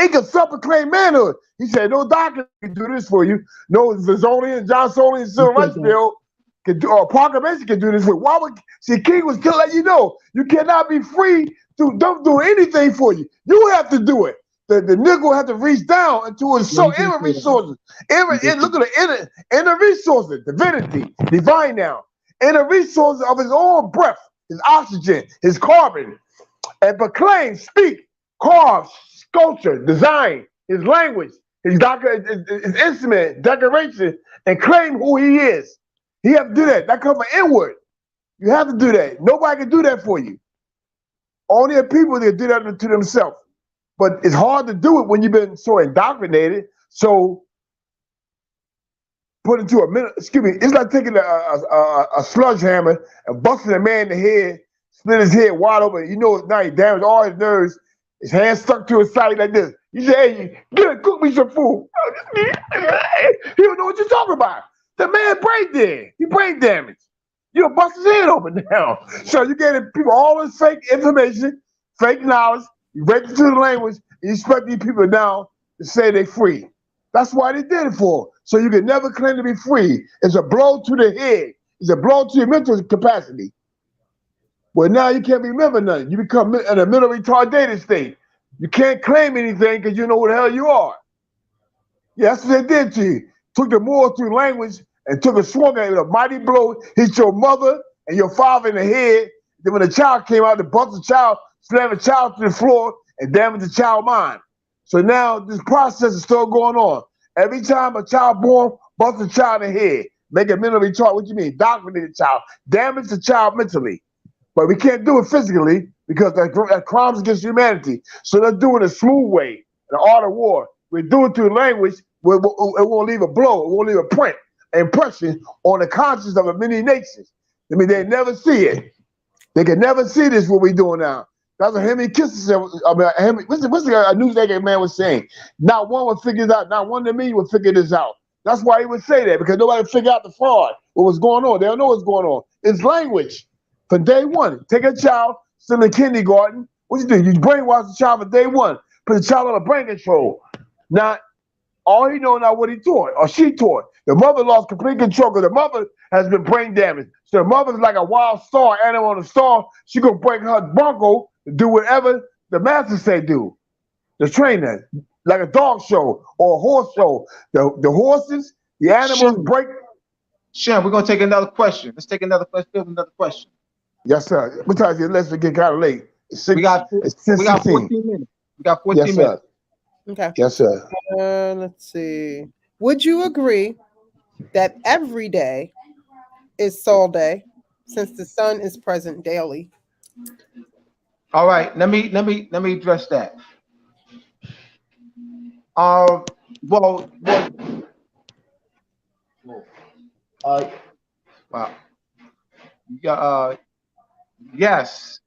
ink of self-proclaimed manhood. He said, no doctor can do this for you. No Zazolian, Johnsonian, Civil Rights Bill can do, or proclamation can do this for you. Why would, see, King was still letting you know, you cannot be free to don't do anything for you. You have to do it. The Negro have to reach down into his soul, inner resources. Look at the inner resources, divinity, divine now. Inner resources of his own breath, his oxygen, his carbon, and proclaim, speak, carve, sculpture, design, his language, his instrument, decoration, and claim who he is. He have to do that. That comes from inward. You have to do that. Nobody can do that for you. Only the people that do that to themselves. But it's hard to do it when you've been so indoctrinated, so put into a minute. Excuse me. It's like taking a sludge hammer and busting a man in the head, split his head wide open. You know, now he damaged all his nerves. His hand stuck to his side like this. You say, hey, cook me some food. He don't know what you're talking about. The man brain dead. He brain damaged. You know, bust his head open now. So you gave people all this fake information, fake knowledge. You break into the language, and you expect these people now to say they're free. That's why they did it for. So you can never claim to be free. It's a blow to the head. It's a blow to your mental capacity. Well, now you can't remember nothing. You become in a mental retarded state. You can't claim anything because you know what the hell you are. Yeah, that's what they did to you. Took the Moors through language and took a swung at it, a mighty blow, hit your mother and your father in the head. Then when the child came out, they bust the child, slammed the child to the floor, and damaged the child's mind. So now this process is still going on. Every time a child born, bust the child in the head, make a mental retard. What you mean? Indoctrinate the child, damage the child mentally. But we can't do it physically because that crimes against humanity. So let's do it a smooth way, the art of war. We do it through language. It won't leave a blow. It won't leave a print, an impression on the conscience of many nations. I mean, they never see it. They can never see this, what we're doing now. That's what Henry Kissinger, what's the news anchor man was saying? Not one would figure it out. Not one of me would figure this out. That's why he would say that, because nobody would figure out the fraud, what was going on. They don't know what's going on. It's language. from day one. Take a child, still in kindergarten. What you do? You brainwash the child from day one. Put the child on a brain control. Now, all he know now what he taught or she taught. The mother lost complete control because the mother has been brain damaged. So the mother's like a wild star, animal on a star. She gonna break her bronco to do whatever the master say do. The trainer, like a dog show or a horse show. The horses, the animals break. Shem, we're gonna take another question. Let's take another question. Yes, sir. What time is it? Let's get kind of late. We got 14 minutes. We got 14 yes, minutes. Okay. Yes, sir. Let's see. Would you agree that every day is Sol Day since the sun is present daily? All right, let me address that. Well, wow. Yes,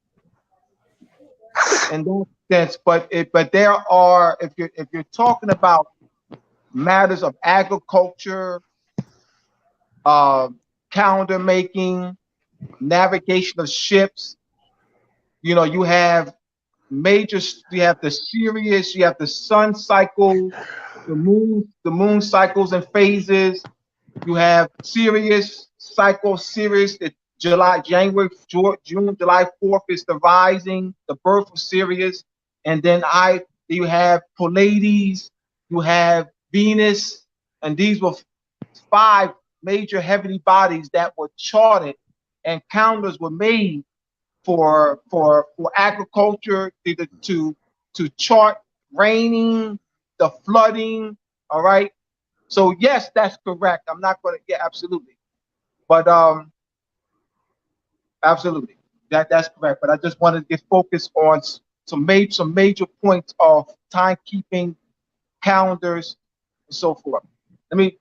in that sense, but there are, if you're talking about matters of agriculture, calendar making, navigation of ships, you know, you have the Sirius, you have the sun cycle, the moon cycles and phases. You have Sirius cycle, Sirius, the January, June, July 4th is the rising, the birth of Sirius. And then you have Pleiades, you have Venus, and these were 5 major heavenly bodies that were charted, and calendars were made for agriculture, either to chart raining, the flooding. All right. So yes, that's correct. I'm not going to, yeah, absolutely. But absolutely, that's correct. But I just wanted to get focused on some major points of timekeeping, calendars, and so forth. Let me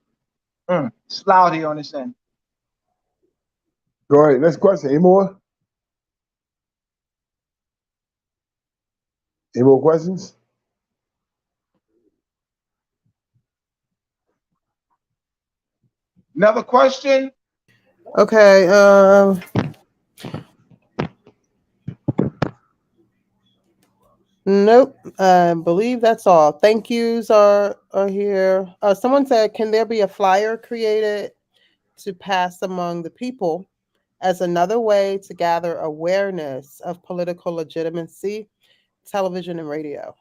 it's loud here on this end. Go ahead. Next question. Any more? Any more questions? Another question? Okay. Nope. I believe that's all. Thank yous are here. Someone said, can there be a flyer created to pass among the people as another way to gather awareness of political legitimacy, television and radio?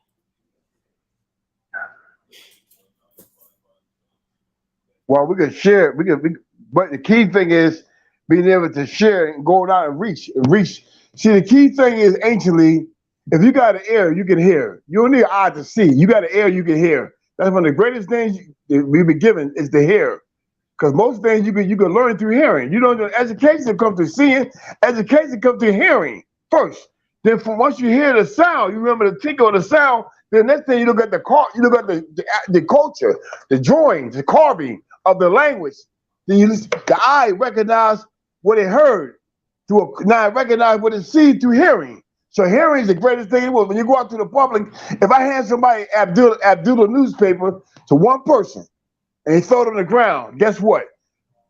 Well, we can share. But the key thing is being able to share and go out and reach. See, the key thing is anciently, if you got an ear, you can hear. You don't need an eye to see. You got an ear, you can hear. That's one of the greatest things we've been given is to hear. Because most things you can learn through hearing. You don't know education comes through seeing. Education comes through hearing first. Then once you hear the sound, you remember the tinkle of the sound. Then next thing you look at the culture, the drawings, the carving of the language. Then the eye recognize what it heard. Now it recognize what it sees through hearing. So hearing is the greatest thing in the world. When you go out to the public, if I hand somebody Abdullah newspaper to one person and he throw it on the ground, guess what?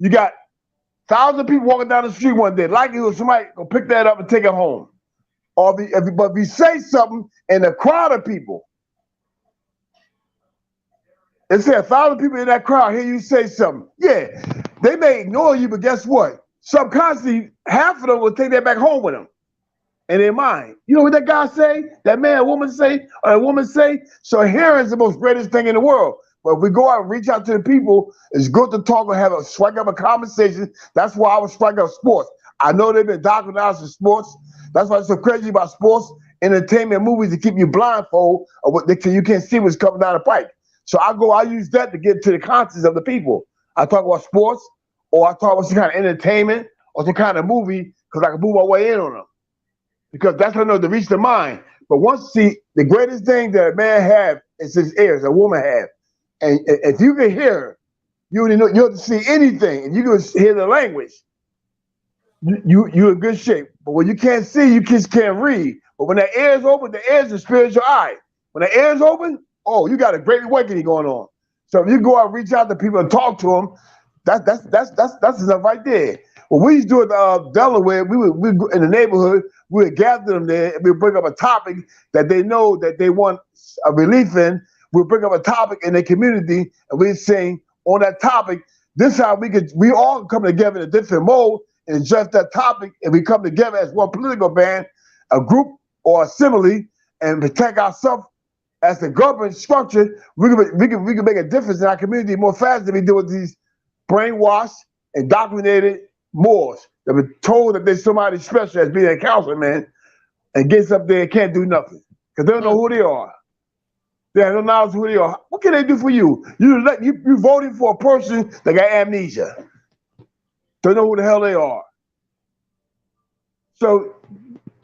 You got 1,000 people walking down the street one day. Likelihood somebody gonna pick that up and take it home. But if you say something in a crowd of people, let's say 1,000 people in that crowd hear you say something. Yeah, they may ignore you, but guess what? Subconsciously, half of them will take that back home with them in their mind. You know what that guy say? That man, woman say, or a woman say? So hearing is the most greatest thing in the world. But if we go out and reach out to the people, it's good to talk and strike up a conversation. That's why I was striking up sports. I know they've been documented in sports. That's why it's so crazy about sports, entertainment, movies to keep you blindfold of you can't see what's coming down the pipe. So I use that to get to the conscience of the people. I talk about sports, or I talk about some kind of entertainment, or some kind of movie, because I can move my way in on them. Because that's how I know to reach the mind. But the greatest thing that a man have is his ears, a woman have. And if you can hear, you don't have to see anything, and you can hear the language, you're in good shape. But when you can't see, you just can't read. But when the ear is open, the ear is the spiritual eye. When the ear is open, oh, you got a great awakening going on. So if you go out and reach out to people and talk to them, that's enough right there. What we used to do in Delaware, we in the neighborhood, we would gather them there, and we bring up a topic that they know that they want a relief in. We bring up a topic in their community, and we sing on that topic. This how we all come together in a different mode and address that topic, and we come together as one political band, a group or assembly, and protect ourselves as the government structure. We can make a difference in our community more faster than we do with these brainwashed, indoctrinated Moors that were told that they're somebody special as being a councilman and gets up there and can't do nothing because they don't know who they are. They have no knowledge of who they are. What can they do for you? You voting for a person that got amnesia. Don't know who the hell they are. So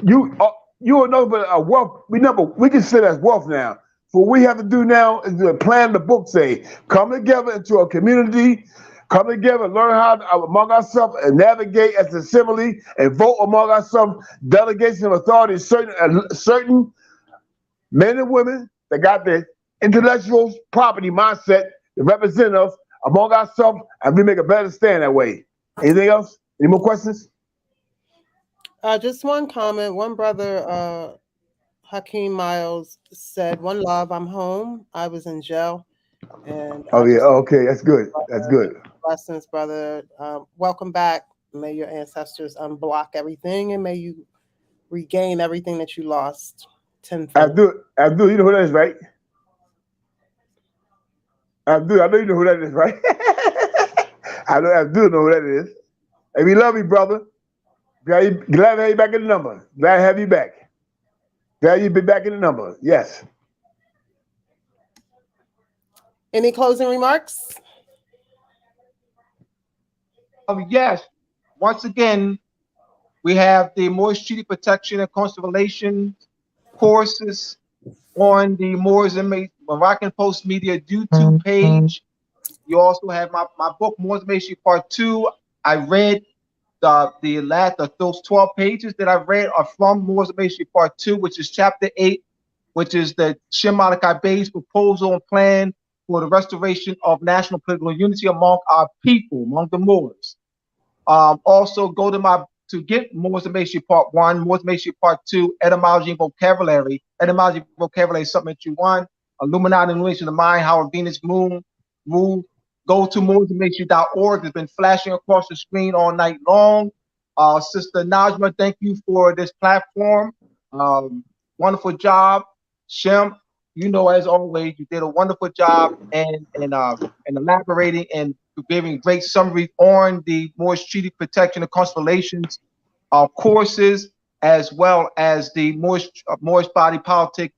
you are nothing but a wealth. We consider as wealth now. So what we have to do now is to plan the book say, come together into a community, come together, learn how to, among ourselves and navigate as an assembly and vote among ourselves, delegation of authority, certain men and women that got the intellectual property mindset to represent us among ourselves, and we make a better stand that way. Anything else? Any more questions? Just one comment. One brother, Hakeem Miles, said, "One love. I'm home. I was in jail." And oh yeah, okay, that's good. That's good. Blessings, brother. Welcome back. May your ancestors unblock everything, and may you regain everything that you lost tenfold. Abdul, you know who that is, right? Abdul, I know you know who that is, right? I know Abdul know who that is. Hey, we love you, brother. Glad to have you back in the number. Glad to have you back. Glad you've been back in the number. Yes. Any closing remarks? Yes. Once again, we have the Moorish Treaty Protection and Conservation courses on the Moors and Moroccan Post Media YouTube page. You also have my book, Moors and Masonry Part 2. I read those 12 pages that I read are from Moors and Masonry Part 2, which is Chapter 8, which is the Shem Malachi Bey's proposal and plan for the restoration of national political unity among our people, among the Moors. Also, go to get Moors and Masonry Part 1, Moors and Masonry Part 2, Etymology and Vocabulary. Etymology and Vocabulary is something that you want. Illuminati and Illumination of the Mind, How Venus Moon Move. Go to moorsandmasonry.org. It's been flashing across the screen all night long. Sister Najma, thank you for this platform. Wonderful job. Shem, you know, as always, you did a wonderful job and elaborating and giving great summary on the Moorish Treaty Protection and Constellations courses, as well as the Moorish Body Politic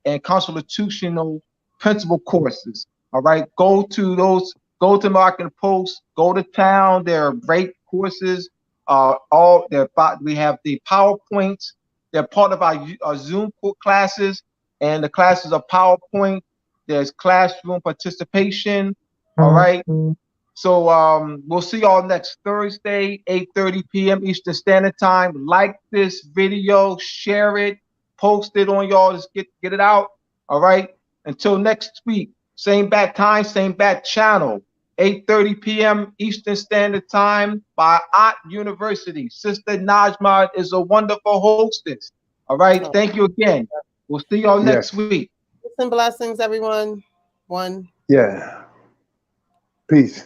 and Constitutional Principle courses. All right, go to those. Go to Moroccan Post. Go to town. There are great courses. We have the PowerPoints. They're part of our Zoom classes, and the classes are PowerPoint. There's classroom participation. All right. So we'll see y'all next Thursday, 8:30 p.m. Eastern Standard Time. Like this video, share it, post it on y'all. Just get it out. All right. Until next week, same bat time, same bat channel. 8:30 p.m. Eastern Standard Time by Ott University. Sister Najma is a wonderful hostess. All right. Thank you again. We'll see y'all next week. Peace and blessings, everyone. One. Yeah. Peace.